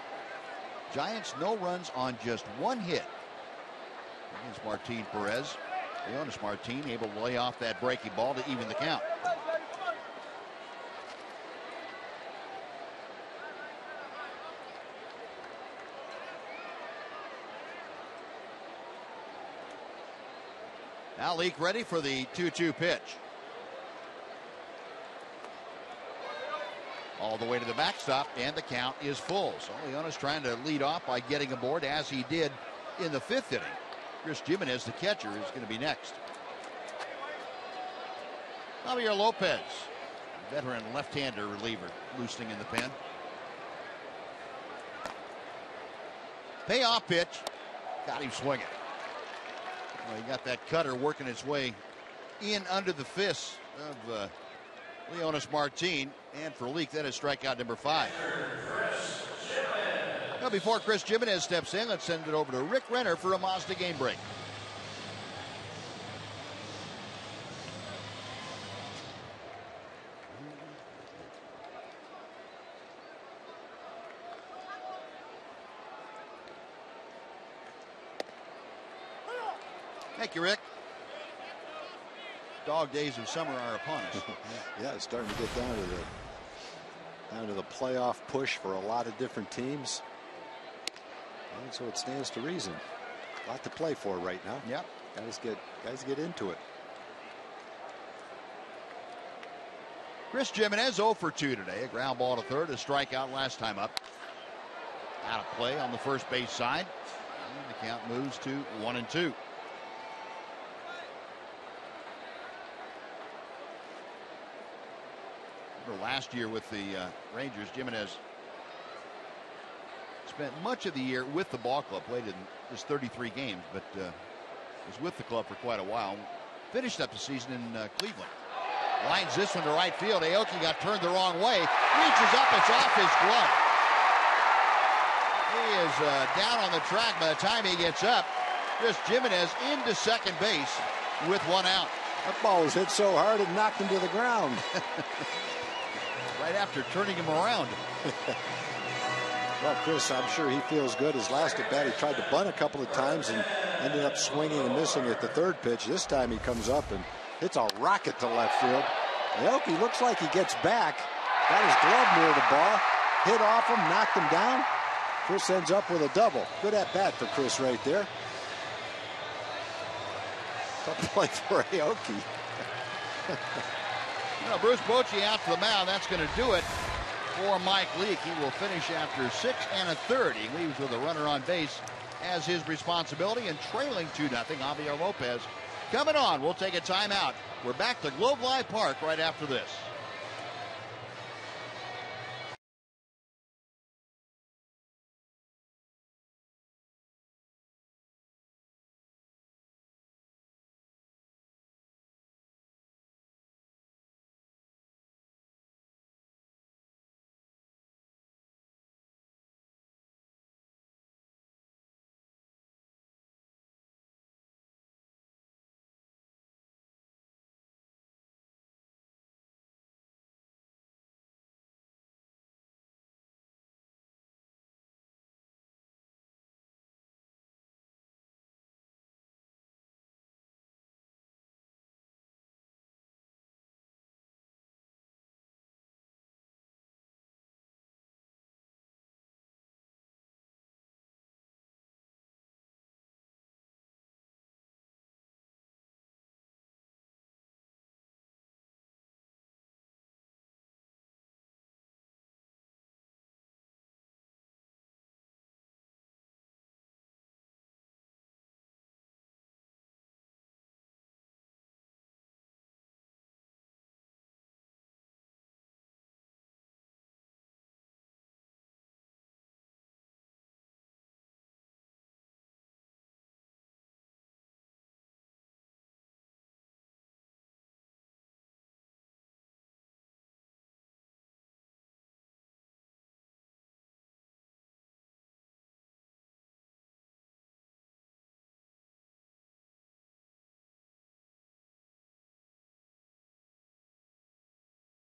Giants no runs on just 1 hit against Martin Perez. Leonis Martin able to lay off that breaking ball to even the count. Now Leake ready for the 2-2 pitch. All the way to the backstop, and the count is full. So Leonis trying to lead off by getting aboard, as he did in the 5th inning. Chris Jimenez, the catcher, is going to be next. Javier Lopez, veteran left-hander reliever, loosening in the pen. Payoff pitch, got him swinging. Well, he got that cutter working its way in under the fists of Leonis Martin, and for Leake, that is strikeout number 5. Now, before Chris Jimenez steps in, let's send it over to Rick Renner for a Mazda game break. Thank you, Rick. Dog days of summer are upon us. Yeah, it's starting to get down to the playoff push for a lot of different teams. And so it stands to reason. A lot to play for right now. Yep. Guys get into it. Chris Jimenez 0 for 2 today. A ground ball to third, a strikeout last time up. Out of play on the first base side. And the count moves to 1 and 2. Last year with the Rangers, Jimenez spent much of the year with the ball club, played in just 33 games, but was with the club for quite a while. Finished up the season in Cleveland. Lines this one to right field. Aoki got turned the wrong way. Reaches up, it's off his glove. He is down on the track by the time he gets up. Chris Jimenez into second base with 1 out. That ball was hit so hard it knocked him to the ground. Right after turning him around. Well, Chris, I'm sure he feels good. His last at bat, he tried to bunt a couple of times and ended up swinging and missing at the 3rd pitch. This time he comes up and hits a rocket to left field. Aoki looks like he gets back. Got his glove near the ball. Hit off him, knocked him down. Chris ends up with a double. Good at bat for Chris right there. Tough play for Aoki. Well, Bruce Bochy out to the mound. That's going to do it for Mike Leake. He will finish after 6 1/3. He leaves with a runner on base as his responsibility and trailing 2-0. Javier Lopez coming on. We'll take a timeout. We're back to Globe Life Park right after this.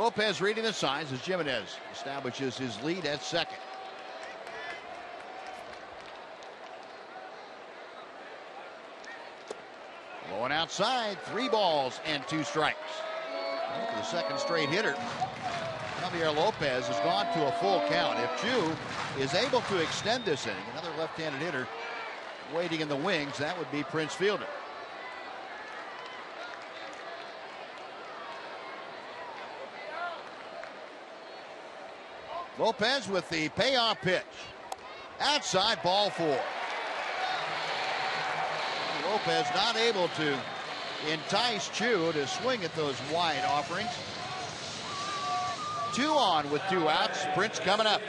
Lopez reading the signs as Jimenez establishes his lead at second. Going outside, 3 balls and 2 strikes. Well, for the second straight hitter, Javier Lopez has gone to a full count. If Chu is able to extend this inning, another left-handed hitter waiting in the wings, that would be Prince Fielder. Lopez with the payoff pitch. Outside, ball 4. Lopez not able to entice Chu to swing at those wide offerings. 2 on with 2 outs. Prince coming up.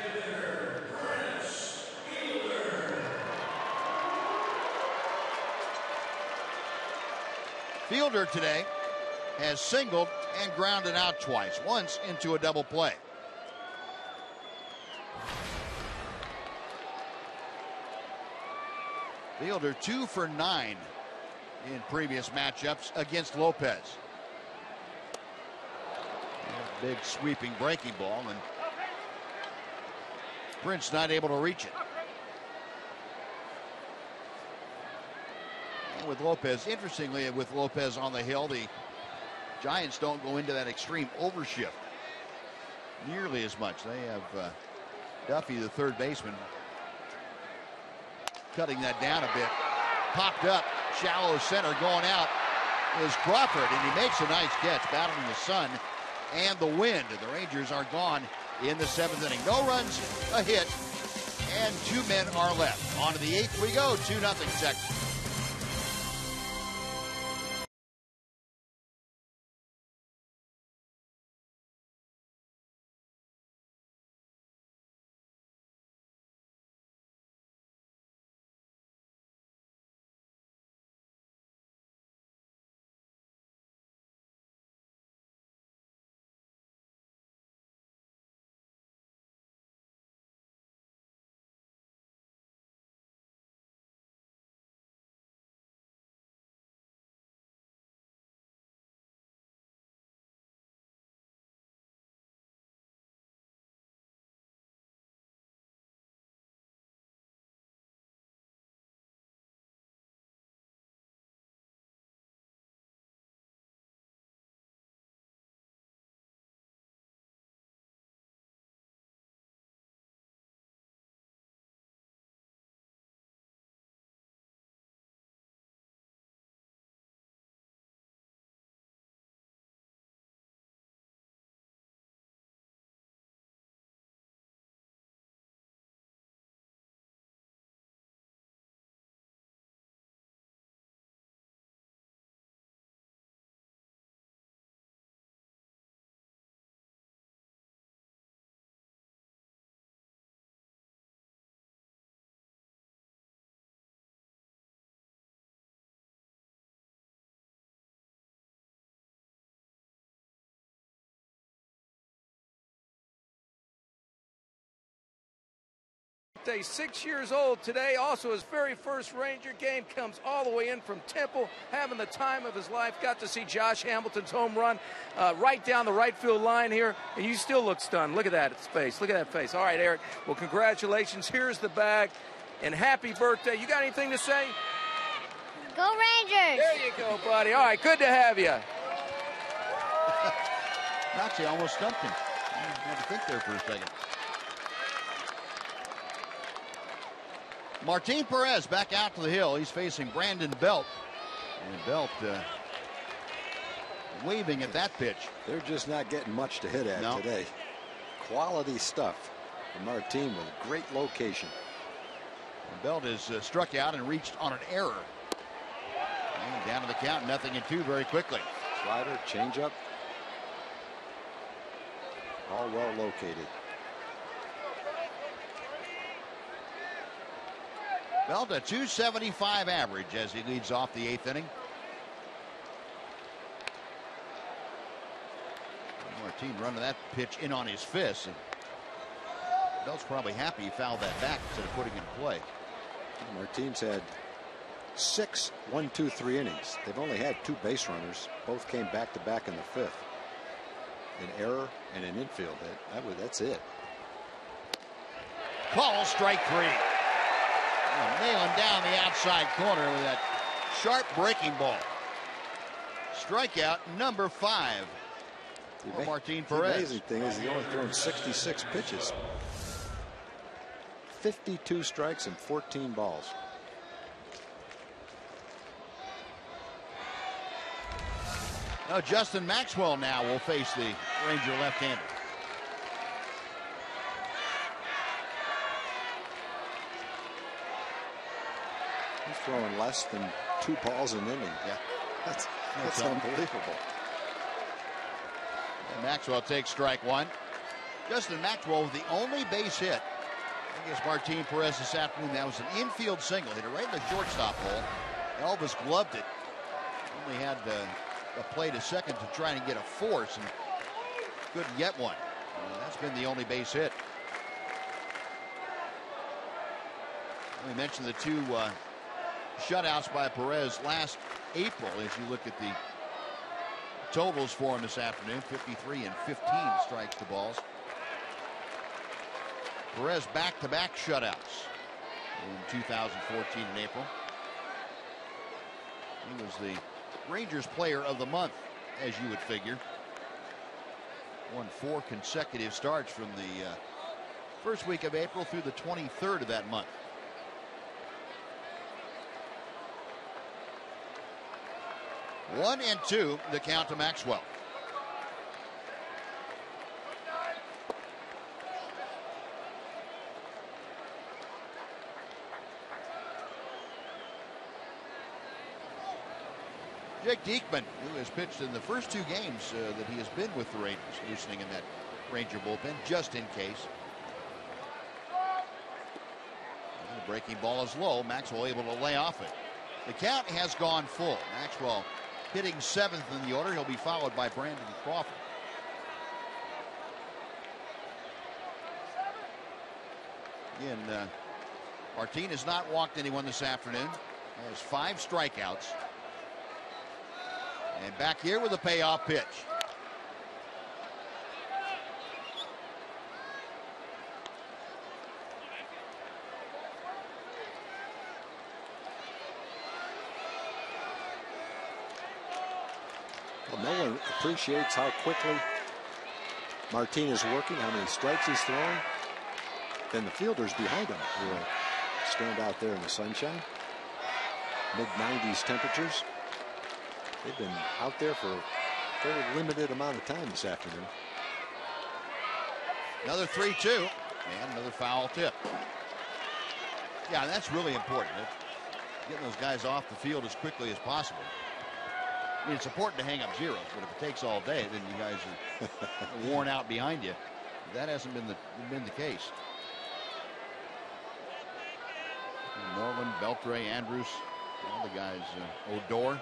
Fielder today has singled and grounded out twice, once into a double play. Fielder 2 for 9 in previous matchups against Lopez. Big sweeping breaking ball, and Prince not able to reach it. And with Lopez, interestingly, with Lopez on the hill, the Giants don't go into that extreme overshift nearly as much. They have Duffy, the third baseman, cutting that down a bit. Popped up, shallow center, going out is Crawford, and he makes a nice catch, battling the sun and the wind. The Rangers are gone in the 7th inning. No runs, a hit, and 2 men are left. On to the 8th we go, 2-0 Texas. Day 6 years old today. Also his very first Ranger game, comes all the way in from Temple, having the time of his life. Got to see Josh Hamilton's home run right down the right field line here, and you still look stunned. Look at that face. Look at that face. All right, Eric. Well, congratulations. Here's the bag, and happy birthday. You got anything to say? Go Rangers! There you go, buddy. All right, good to have you. Actually, almost stumped him. I had to think there for a second. Martin Perez back out to the hill. He's facing Brandon Belt. And Belt waving at that pitch. They're just not getting much to hit at today. Quality stuff from our team with great location. And Belt is struck out and reached on an error. And down to the count, 0-2 very quickly. Slider, changeup. All well located. Belt a .275 average as he leads off the 8th inning. Martin running that pitch in on his fist. And Belt's probably happy he fouled that back instead of putting it in play. Martin's had 6 1-2-3 innings. They've only had 2 base runners. Both came back to back in the 5th. an error and an infield hit. That's it. Call strike 3. Nailing down the outside corner with that sharp breaking ball. Strikeout number 5 for Martin Perez. The amazing thing is he's only thrown 66 pitches. 52 strikes and 14 balls. Now Justin Maxwell now will face the Ranger left-hander. He's throwing less than 2 balls an inning. Yeah, that's unbelievable. And Maxwell takes strike 1. Justin Maxwell with the only base hit against Martin Perez this afternoon. That was an infield single. Hit it right in the shortstop hole. Elvis gloved it. Only had a play to second to try and get a force, and couldn't get one. That's been the only base hit. We mentioned the 2 shutouts by Perez last April. As you look at the totals for him this afternoon, 53 and 15 strikes to balls. Perez back-to-back shutouts in 2014 in April. He was the Rangers player of the month, as you would figure. Won 4 consecutive starts from the first week of April through the 23rd of that month. One and 2, the count to Maxwell. Jake Diekman, who has pitched in the first 2 games that he has been with the Rangers, loosening in that Ranger bullpen, just in case. And the breaking ball is low. Maxwell able to lay off it. The count has gone full. Maxwell hitting 7th in the order. He'll be followed by Brandon Crawford. Again, Martin has not walked anyone this afternoon. He has 5 strikeouts. And back here with a payoff pitch. Well, no one appreciates how quickly Martin is working, how many strikes he's throwing. Then the fielders behind him will stand out there in the sunshine. Mid-90s temperatures. They've been out there for a very limited amount of time this afternoon. Another 3-2 and another foul tip. Yeah, that's really important. Getting those guys off the field as quickly as possible. I mean, it's important to hang up zeros, but if it takes all day, then you guys are worn out behind you. That hasn't been the case. Norman, Beltre, Andrews, all the guys, Odor.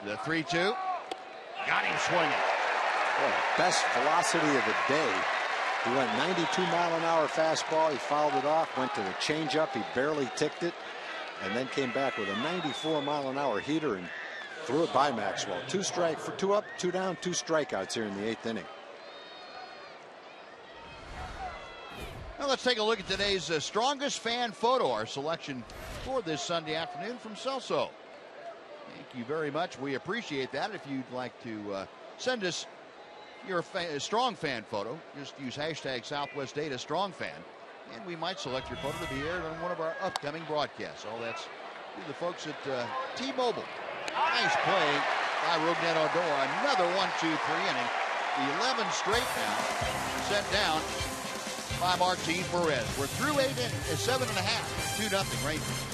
The 3-2. Got him swinging. Boy, best velocity of the day. He went 92-mile-an-hour fastball. He fouled it off. Went to the changeup. He barely ticked it. And then came back with a 94-mile-an-hour heater and threw it by Maxwell. 2 up, 2 down, 2 strikeouts here in the 8th inning. Now let's take a look at today's strongest fan photo. Our selection for this Sunday afternoon from Celso. Thank you very much. We appreciate that. If you'd like to send us your strong fan photo, just use hashtag Southwest Data Strong Fan, and we might select your photo to be aired on one of our upcoming broadcasts. All that's to the folks at T-Mobile. Nice play by Rougned Odor. Another 1-2-3 inning. 11 straight now set down by Martin Perez. We're through 8 innings, 7.5, 2-0 Rangers.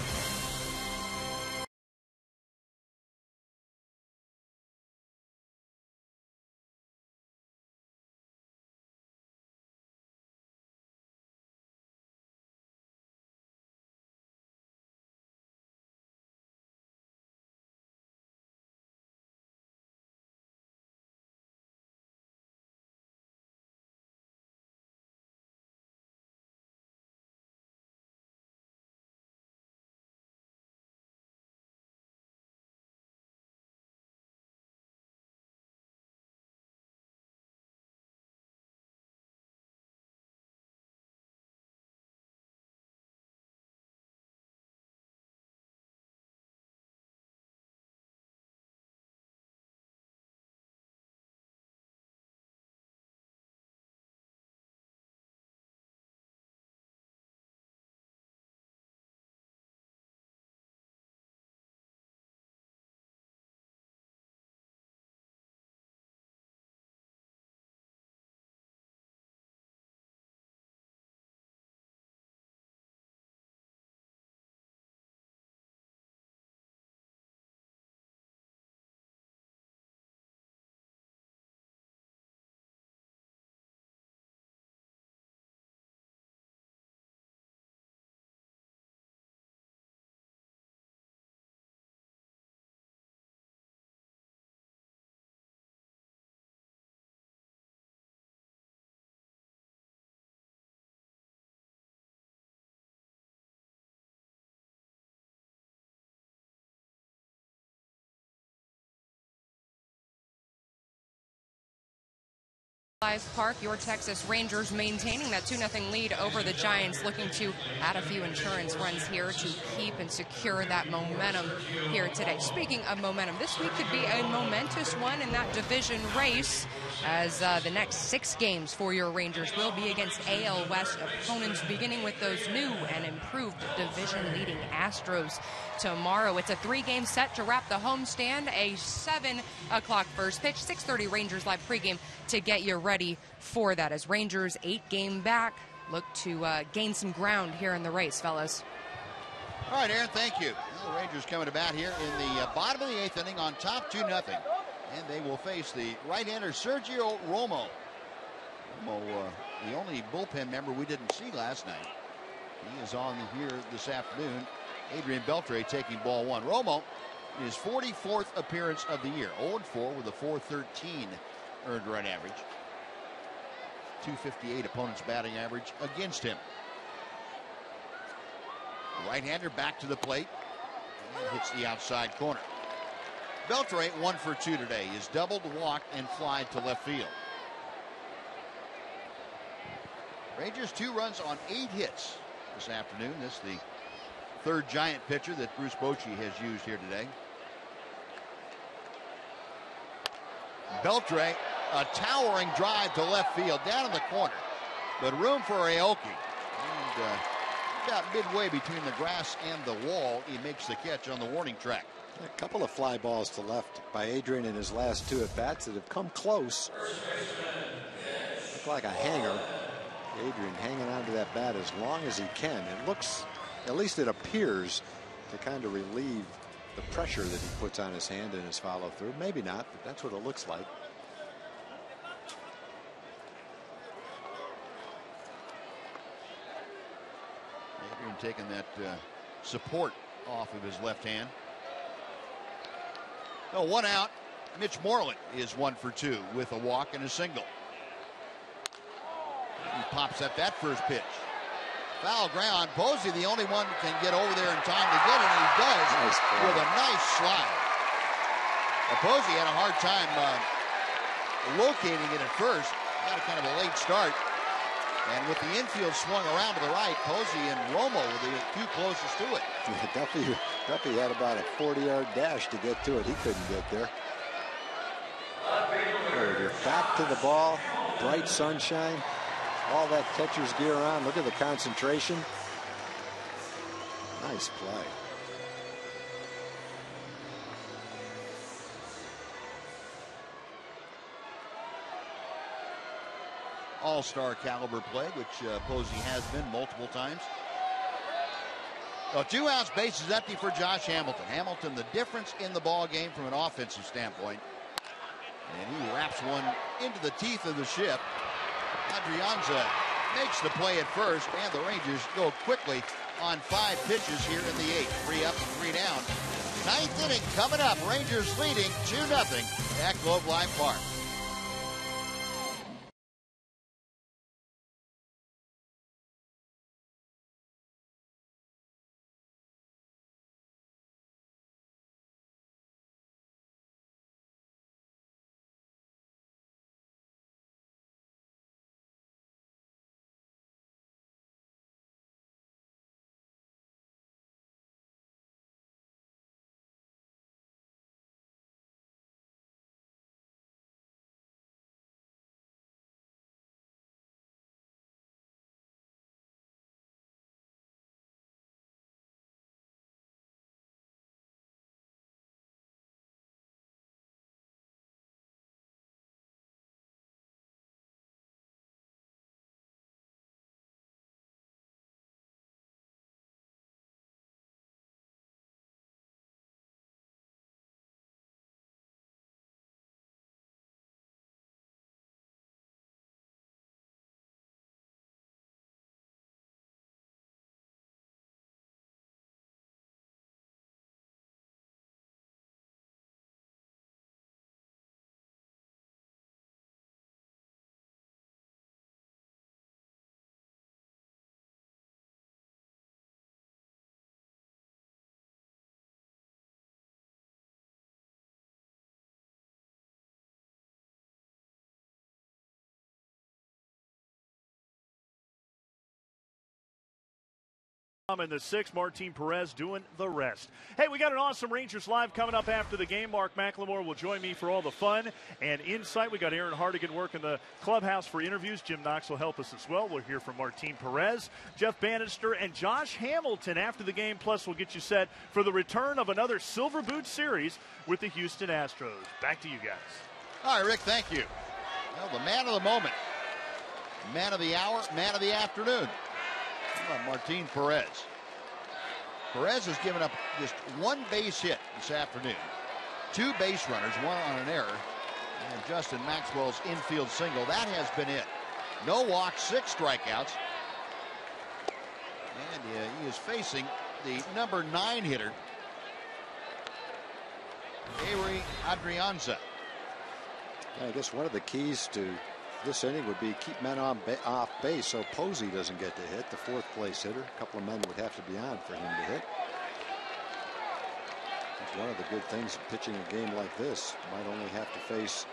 Live Park, your Texas Rangers maintaining that 2-0 lead over the Giants, looking to add a few insurance runs here to keep and secure that momentum here today. Speaking of momentum, this week could be a momentous one in that division race, as the next 6 games for your Rangers will be against AL West opponents, beginning with those new and improved division-leading Astros tomorrow. It's a 3-game set to wrap the homestand, a 7 o'clock first pitch, 6:30 Rangers Live pregame to get you ready for that, as Rangers 8-game back look to gain some ground here in the race, fellas. All right, Aaron, thank you. Well, the Rangers coming to bat here in the bottom of the 8th inning on top 2-0. And they will face the right-hander Sergio Romo. Romo, the only bullpen member we didn't see last night. He is on here this afternoon. Adrian Beltre taking ball 1. Romo, his 44th appearance of the year. 0-4 with a .413 earned run average. .258 opponent's batting average against him. The right-hander back to the plate and hits the outside corner. Beltre 1 for 2 today. He's doubled, walked, and flied to left field. Rangers 2 runs on 8 hits this afternoon. This is the 3rd Giant pitcher that Bruce Bochy has used here today. Beltre, a towering drive to left field, down in the corner, but room for Aoki. And about midway between the grass and the wall, he makes the catch on the warning track. A couple of fly balls to left by Adrian in his last 2 at-bats that have come close. Look like a hanger. Adrian hanging onto that bat as long as he can. It looks, at least it appears, to kind of relieve the pressure that he puts on his hand in his follow-through. Maybe not, but that's what it looks like. Adrian taking that support off of his left hand. No, 1 out. Mitch Moreland is 1 for 2 with a walk and a single. He pops up that first pitch. Foul ground. Posey, the only one can get over there in time to get it, and he does with a nice slide. Posey had a hard time locating it at first. Got a kind of a late start. And with the infield swung around to the right, Posey and Romo were the 2 closest to it. Yeah, Duffy had about a 40-yard dash to get to it. He couldn't get there. You're back to the ball. Bright sunshine. All that catcher's gear on. Look at the concentration. Nice play. All-star caliber play, which Posey has been multiple times. So 2 outs, bases empty for Josh Hamilton. Hamilton, the difference in the ball game from an offensive standpoint. And he wraps one into the teeth of the ship. Adrianza makes the play at first, and the Rangers go quickly on 5 pitches here in the 8th. 3 up and 3 down. 9th inning coming up. Rangers leading 2-0 at Globe Life Park. In the 6th, Martin Perez doing the rest. Hey, we got an awesome Rangers Live coming up after the game. Mark McLemore will join me for all the fun and insight. We got Aaron Hardigan working the clubhouse for interviews. Jim Knox will help us as well. We'll hear from Martin Perez, Jeff Bannister, and Josh Hamilton after the game. Plus, we'll get you set for the return of another Silver Boot series with the Houston Astros. Back to you guys. All right, Rick, thank you. Well, the man of the moment, man of the hour, man of the afternoon. How about Martin Perez? Perez has given up just one base hit this afternoon. 2 base runners, 1 on an error. And Justin Maxwell's infield single. That has been it. No walks, 6 strikeouts. And he is facing the number 9 hitter, Avery Adrianza. I guess one of the keys to this inning would be keep men off base so Posey doesn't get to hit, the 4th place hitter. A couple of men would have to be on for him to hit. That's one of the good things of pitching a game like this. You might only have to face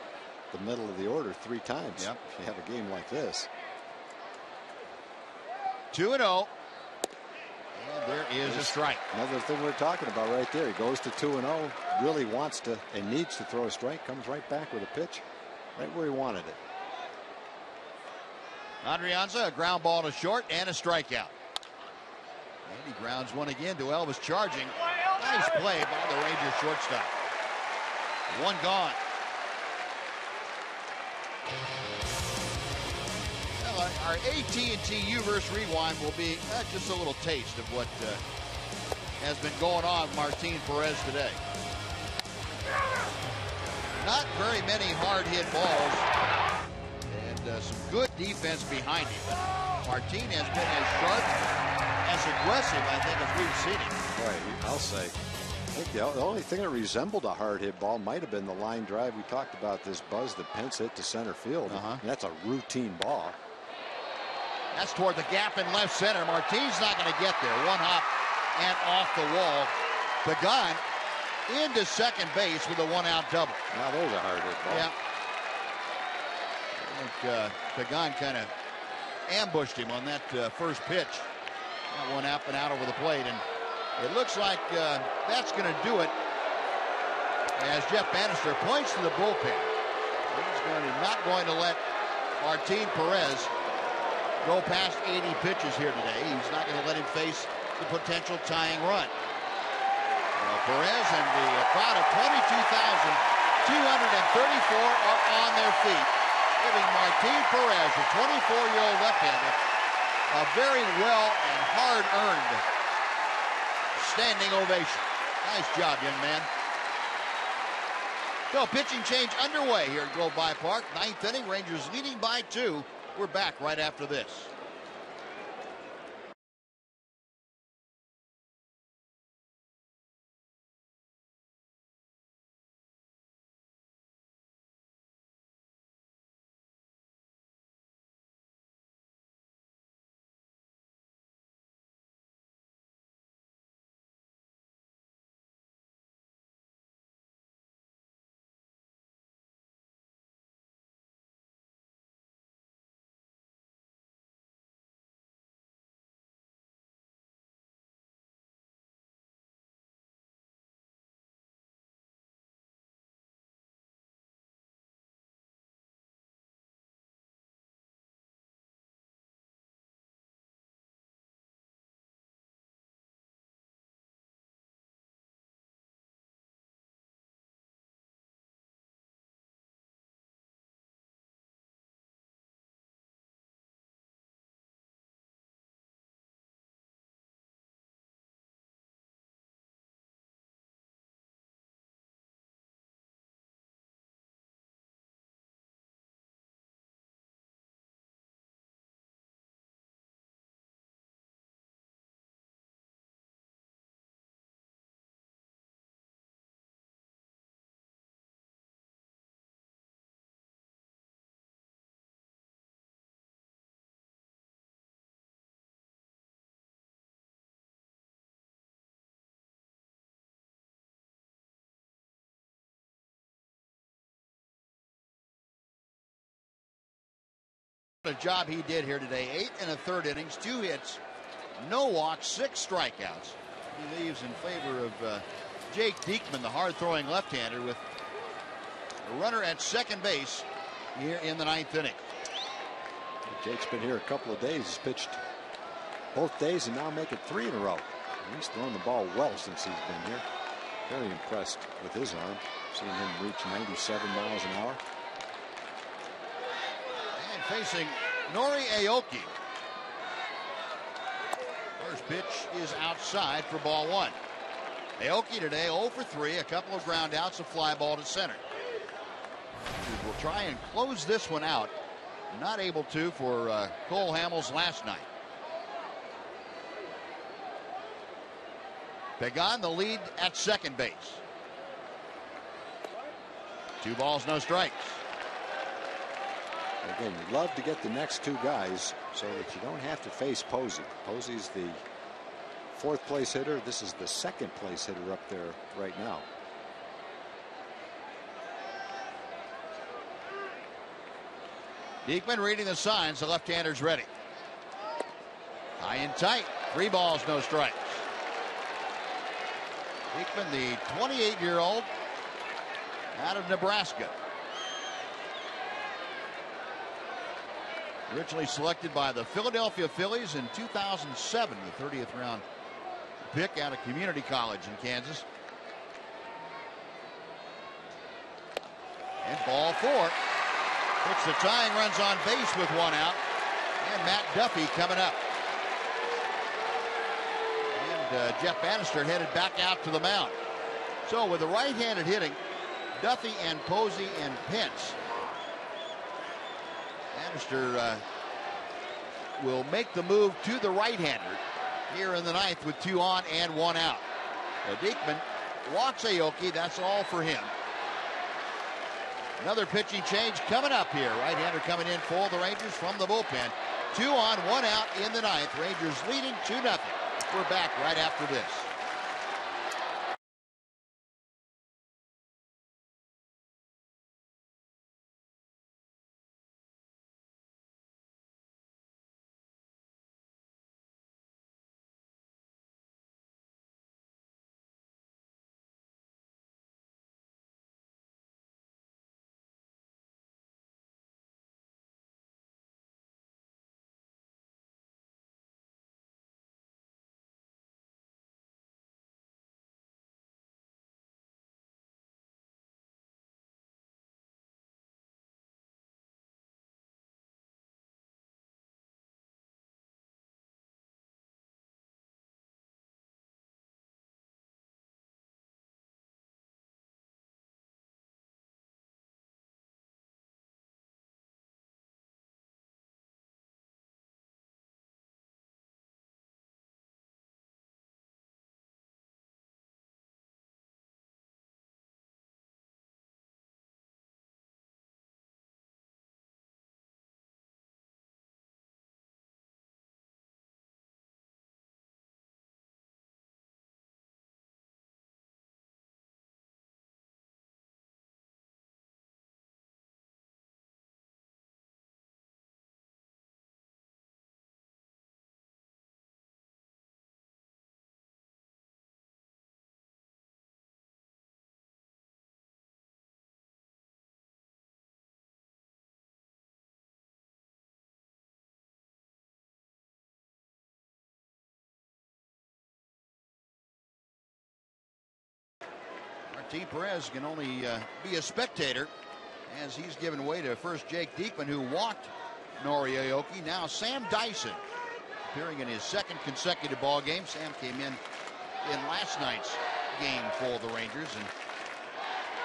the middle of the order 3 times if you have a game like this. 2-0. And there is a strike. Another thing we're talking about right there. He goes to 2-0, really wants to and needs to throw a strike, comes right back with a pitch right where he wanted it. Adrianza, a ground ball to short and a strikeout. And he grounds one again to Elvis charging. Nice play by the Rangers shortstop. 1 gone. Well, our AT&T U-verse rewind will be just a little taste of what has been going on with Martin Perez today. Not very many hard hit balls. Some good defense behind him. Martin has been as sharp, as aggressive, I think, as we've seen him. Right, I'll say. I think the only thing that resembled a hard hit ball might have been the line drive. We talked about this buzz that Pence hit to center field. And that's a routine ball. That's toward the gap in left center. Martin's not going to get there. 1 hop and off the wall. Pagan into second base with a 1-out double. Now there's a hard hit ball. Yeah. I think Pagan kind of ambushed him on that first pitch. That one up and out over the plate, and it looks like that's going to do it as Jeff Bannister points to the bullpen. He's not going to let Martin Perez go past 80 pitches here today. He's not going to let him face the potential tying run. Perez and the crowd of 22,234 are on their feet, giving Martin Perez, the 24-year-old left-hander, a very well and hard-earned standing ovation. Nice job, young man. So, pitching change underway here at Globe By Park. 9th inning, Rangers leading by 2. We're back right after this. A job he did here today. 8 1/3 innings, 2 hits, no walks, 6 strikeouts. He leaves in favor of Jake Diekman, the hard-throwing left-hander, with a runner at second base here in the 9th inning. Jake's been here a couple of days. He's pitched both days and now make it 3 in a row. He's thrown the ball well since he's been here. Very impressed with his arm. Seeing him reach 97 miles an hour. And facing Nori Aoki. First pitch is outside for ball 1. Aoki today 0 for 3, a couple of ground outs, a fly ball to center. We'll try and close this one out. Not able to for Cole Hamels last night. Pagan the lead at second base. 2 balls, no strikes. Again, you'd love to get the next 2 guys so that you don't have to face Posey. Posey's the 4th place hitter. This is the 2nd place hitter up there right now. Diekman reading the signs. The left-hander's ready. High and tight. 3 balls, no strikes. Diekman, the 28-year-old out of Nebraska. Originally selected by the Philadelphia Phillies in 2007, the 30th round pick out of community college in Kansas. And ball 4. It's the tying runs on base with 1 out. And Matt Duffy coming up. And Jeff Bannister headed back out to the mound. So with the right-handed hitting, Duffy and Posey and Pence. Bannister will make the move to the right-hander here in the 9th with 2 on and 1 out. Diekman walks Aoki. That's all for him. Another pitching change coming up here. Right-hander coming in for the Rangers from the bullpen. 2 on, 1 out in the 9th. Rangers leading 2-0. We're back right after this. Martin Perez can only be a spectator as he's given way to first Jake Diekman, who walked Nori Aoki. Now Sam Dyson appearing in his 2nd consecutive ball game. Sam came in last night's game for the Rangers, and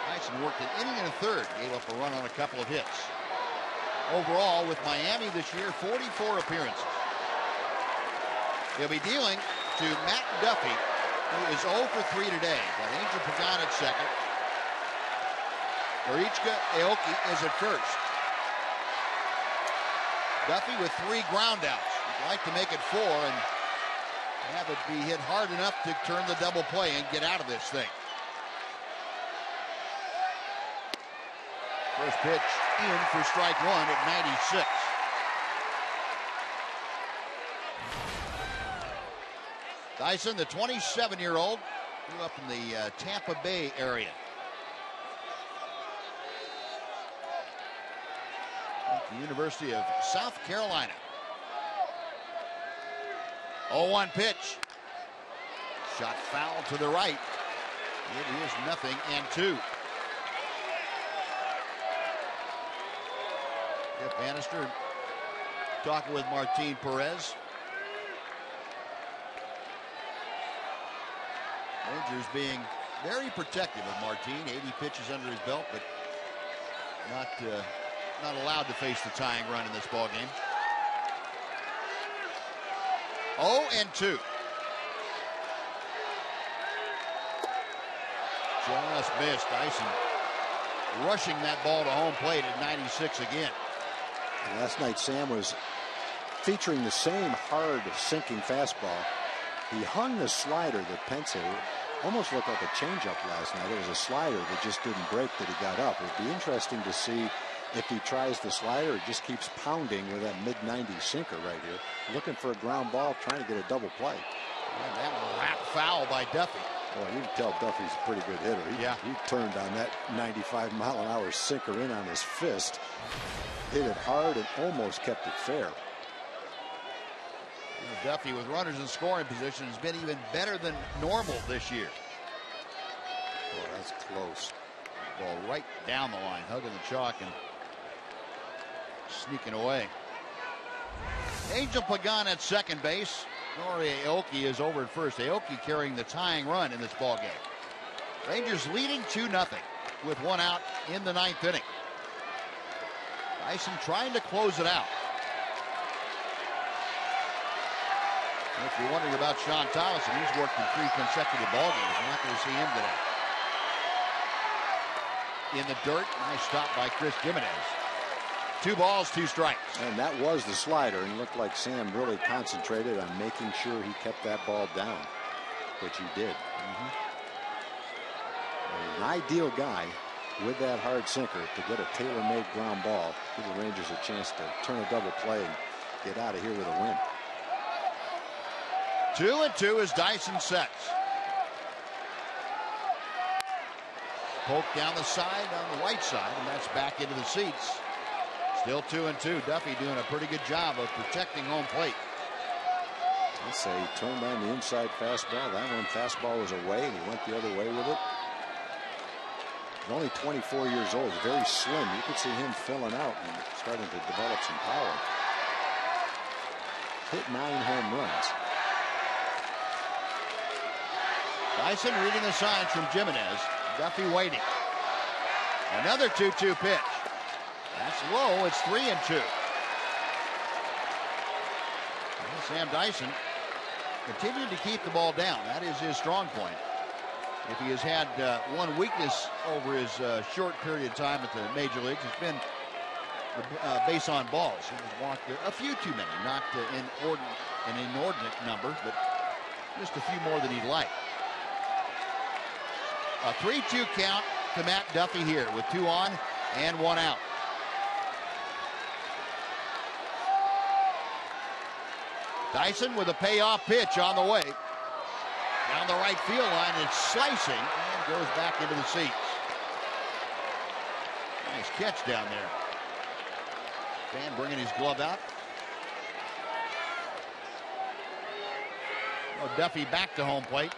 Dyson worked an inning and a third, gave up a run on a couple of hits. Overall, with Miami this year, 44 appearances. He'll be dealing to Matt Duffy, who is 0 for 3 today. Got Angel Pagan at second. Marichka Aoki is at first. Duffy with 3 groundouts. He'd like to make it 4 and have it be hit hard enough to turn the double play and get out of this thing. First pitch in for strike 1 at 96. Dyson, the 27-year-old, grew up in the Tampa Bay area. At the University of South Carolina. 0-1 pitch. Shot foul to the right. It is 0-2. Jeff Bannister talking with Martin Perez. Rangers being very protective of Martin. 80 pitches under his belt, but not allowed to face the tying run in this ball game. 0-2. Just missed. Dyson rushing that ball to home plate at 96 again. Last night, Sam was featuring the same hard sinking fastball. He hung the slider that Pence almost looked like a changeup last night. It was a slider that just didn't break that he got up. It'd be interesting to see if he tries the slider or just keeps pounding with that mid-90s sinker right here. Looking for a ground ball, trying to get a double play. And that wrap foul by Duffy. Well, you can tell Duffy's a pretty good hitter. He turned on that 95-mile-an-hour sinker in on his fist. Hit it hard and almost kept it fair. Duffy, with runners in scoring position, has been even better than normal this year. Oh, that's close. Ball right down the line, hugging the chalk and sneaking away. Angel Pagan at second base. Nori Aoki is over at first. Aoki carrying the tying run in this ball game. Rangers leading 2-0 with one out in the 9th inning. Dyson trying to close it out. And if you're wondering about Sean Tolleson, he's worked in 3 consecutive ball games. You're not going to see him today. In the dirt, nice stop by Chris Gimenez. 2 balls, 2 strikes. And that was the slider, and looked like Sam really concentrated on making sure he kept that ball down, which he did. An ideal guy with that hard sinker to get a tailor-made ground ball, give the Rangers a chance to turn a double play and get out of here with a win. 2-2 as Dyson sets. Poke down the side, on the right side, and that's back into the seats. Still 2-2. Duffy doing a pretty good job of protecting home plate. I'd say he turned on the inside fastball. That one fastball was away, and he went the other way with it. He's only 24 years old, very slim. You could see him filling out and starting to develop some power. Hit 9 home runs. Dyson reading the signs from Gimenez. Duffy waiting. Another 2-2 pitch. That's low. It's 3-2. Sam Dyson continued to keep the ball down. That is his strong point. If he has had one weakness over his short period of time at the major leagues, it's been the base on balls. He has walked a few too many, not an inordinate number, but just a few more than he'd like. A 3-2 count to Matt Duffy here with 2 on and 1 out. Dyson with a payoff pitch on the way. Down the right field line, it's slicing and goes back into the seats. Nice catch down there. Fan bringing his glove out. Oh, Duffy back to home plate.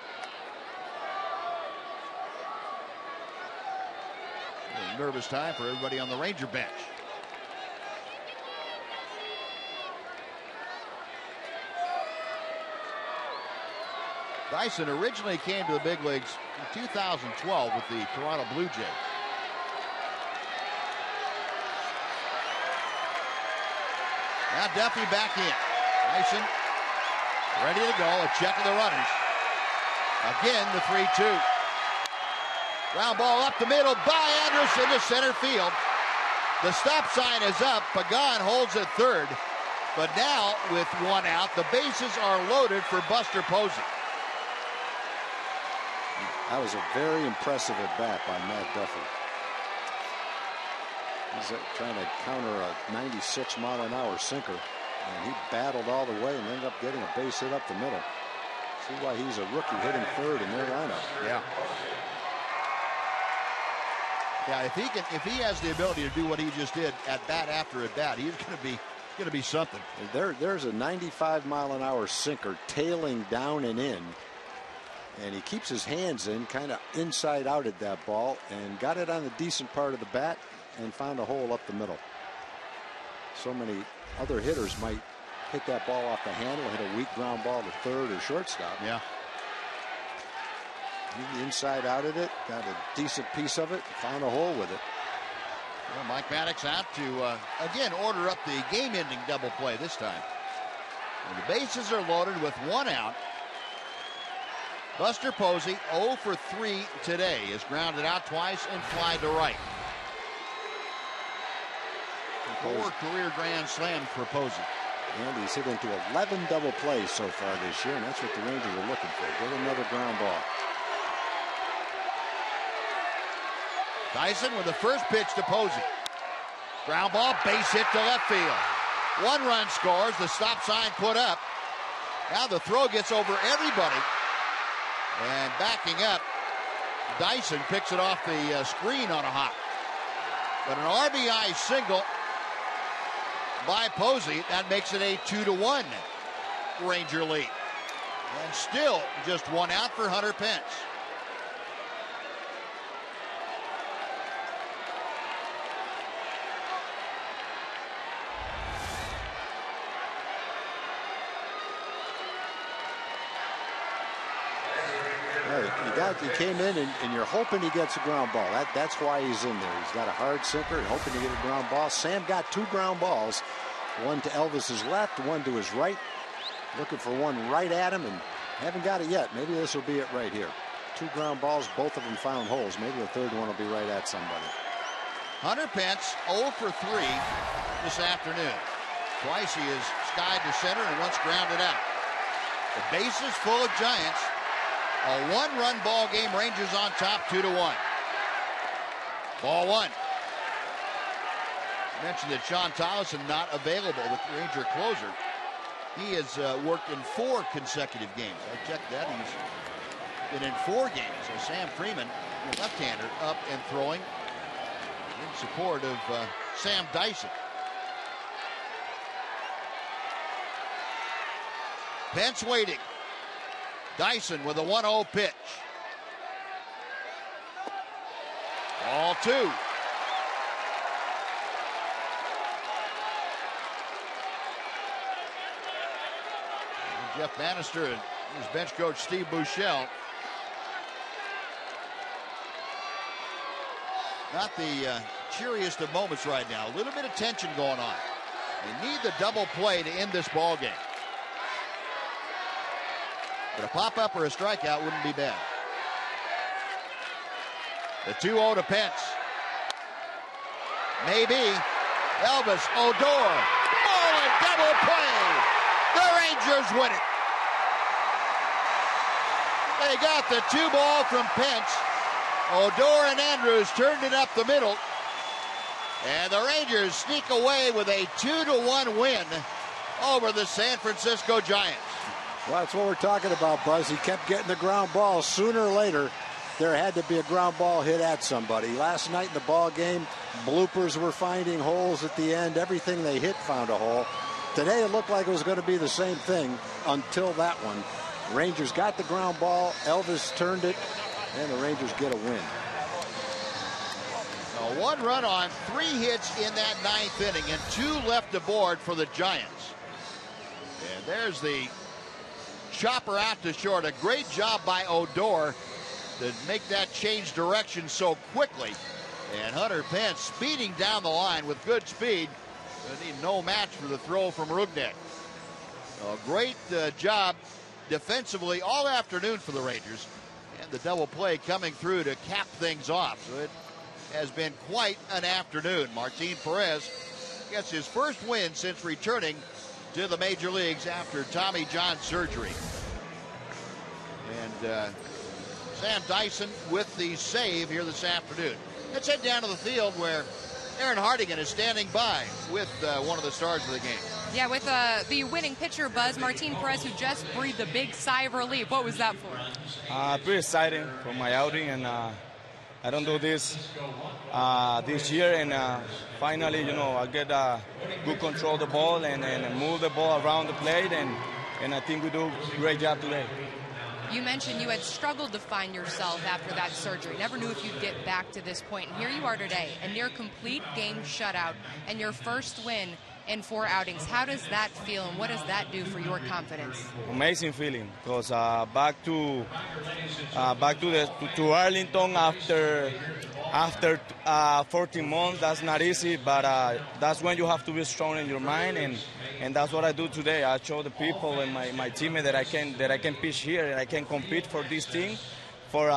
A nervous time for everybody on the Ranger bench. Dyson originally came to the big leagues in 2012 with the Toronto Blue Jays. Now Duffy back in. Dyson ready to go. A check of the runners. Again, the 3-2. Ground ball up the middle by Anderson to center field. The stop sign is up. Pagan holds at third. But now, with 1 out, the bases are loaded for Buster Posey. That was a very impressive at bat by Matt Duffy. He's trying to counter a 96-mile-an-hour sinker, and he battled all the way and ended up getting a base hit up the middle. See why he's a rookie hitting third in their lineup. Yeah. Yeah, if he has the ability to do what he just did at bat after at bat, he's going to be something. There's a 95-mile-an-hour sinker tailing down and in, and he keeps his hands in, kind of inside out at that ball, and got it on the decent part of the bat and found a hole up the middle. So many other hitters might hit that ball off the handle, hit a weak ground ball to third or shortstop. Yeah. He inside out at it, got a decent piece of it, found a hole with it. Well, Mike Maddox out to, again, order up the game-ending double play this time. And the bases are loaded with 1 out. Buster Posey, 0 for 3 today, is grounded out twice and fly to right. 4 career grand slams for Posey. And he's hit into 11 double plays so far this year, and that's what the Rangers are looking for. Get another ground ball. Dyson with the first pitch to Posey. Ground ball, base hit to left field. 1 run scores, the stop sign put up. Now the throw gets over everybody. And backing up, Dyson picks it off the screen on a hop. But an RBI single by Posey, that makes it a 2-1 Ranger lead. And still just 1 out for Hunter Pence. He came in and you're hoping he gets a ground ball. That's why he's in there. He's got a hard sinker and hoping to get a ground ball. Sam got 2 ground balls. 1 to Elvis's left, 1 to his right. Looking for 1 right at him and haven't got it yet. Maybe this will be it right here. 2 ground balls, both of them found holes. Maybe the third one will be right at somebody. Hunter Pence 0 for 3 this afternoon. Twice he is skied to center and once grounded out. The base is full of Giants. A 1-run ball game. Rangers on top 2-1. Ball 1. I mentioned that Sean Tolleson not available, the Ranger closer. He has worked in 4 consecutive games. I checked that. He's been in 4 games. So Sam Freeman, the left-hander, up and throwing in support of Sam Dyson. Pence waiting. Dyson with a 1-0 pitch. Ball 2. Jeff Bannister and his bench coach Steve Buechele. Not the cheeriest of moments right now. A little bit of tension going on. They need the double play to end this ball game. But a pop-up or a strikeout wouldn't be bad. The 2-0 to Pence. Maybe. Elvis Odor. Oh, a double play. The Rangers win it. They got the 2-ball from Pence. Odor and Andrews turned it up the middle. And the Rangers sneak away with a 2-1 win over the San Francisco Giants. Well, that's what we're talking about, Buzz. He kept getting the ground ball. Sooner or later, there had to be a ground ball hit at somebody. Last night in the ball game, bloopers were finding holes at the end. Everything they hit found a hole. Today, it looked like it was going to be the same thing until that one. Rangers got the ground ball. Elvis turned it, and the Rangers get a win. 1 run on 3 hits in that 9th inning, and 2 left aboard for the Giants. And there's the chopper out to short. A great job by Odor to make that change direction so quickly. And Hunter Pence speeding down the line with good speed. No match for the throw from Rugnet. A great job defensively all afternoon for the Rangers. And the double play coming through to cap things off. So it has been quite an afternoon. Martin Perez gets his first win since returning to the major leagues after Tommy John surgery. And Sam Dyson with the save here this afternoon. Let's head down to the field where Aaron Hardigan is standing by with one of the stars of the game. Yeah, with the winning pitcher, Buzz, Martin Perez, who just breathed a big sigh of relief. What was that for? Pretty exciting for my outing, and I don't do this this year, and finally, you know, I get good control of the ball and move the ball around the plate, and I think we do a great job today. You mentioned you had struggled to find yourself after that surgery. Never knew if you'd get back to this point. And here you are today, a near complete game shutout and your first win in 4 outings. How does that feel, and what does that do for your confidence? Amazing feeling, because back to Arlington after 14 months, that's not easy, but that's when you have to be strong in your mind, and that's what I do today. I show the people and my teammate that I can pitch here and I can compete for this team, for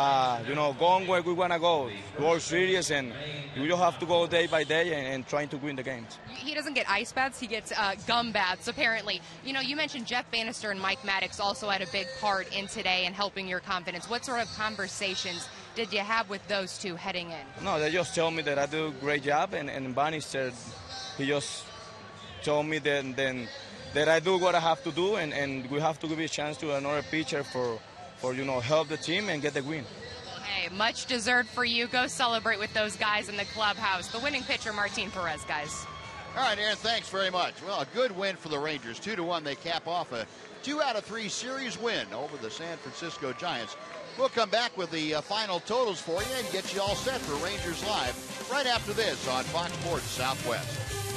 you know, going where we want to go, World Series, and we don't have to go day by day and trying to win the games. He doesn't get ice baths, he gets gum baths, apparently. You know, you mentioned Jeff Bannister and Mike Maddox also had a big part in today and helping your confidence. What sort of conversations did you have with those two heading in? No, they just told me that I do a great job, and Bannister, he just told me that I do what I have to do, and we have to give a chance to another pitcher for you know, help the team and get the win. Well, hey, much deserved for you. Go celebrate with those guys in the clubhouse. The winning pitcher, Martin Perez, guys. All right, Aaron, thanks very much. Well, a good win for the Rangers. 2-1, they cap off a 2 out of 3 series win over the San Francisco Giants. We'll come back with the final totals for you and get you all set for Rangers Live right after this on Fox Sports Southwest.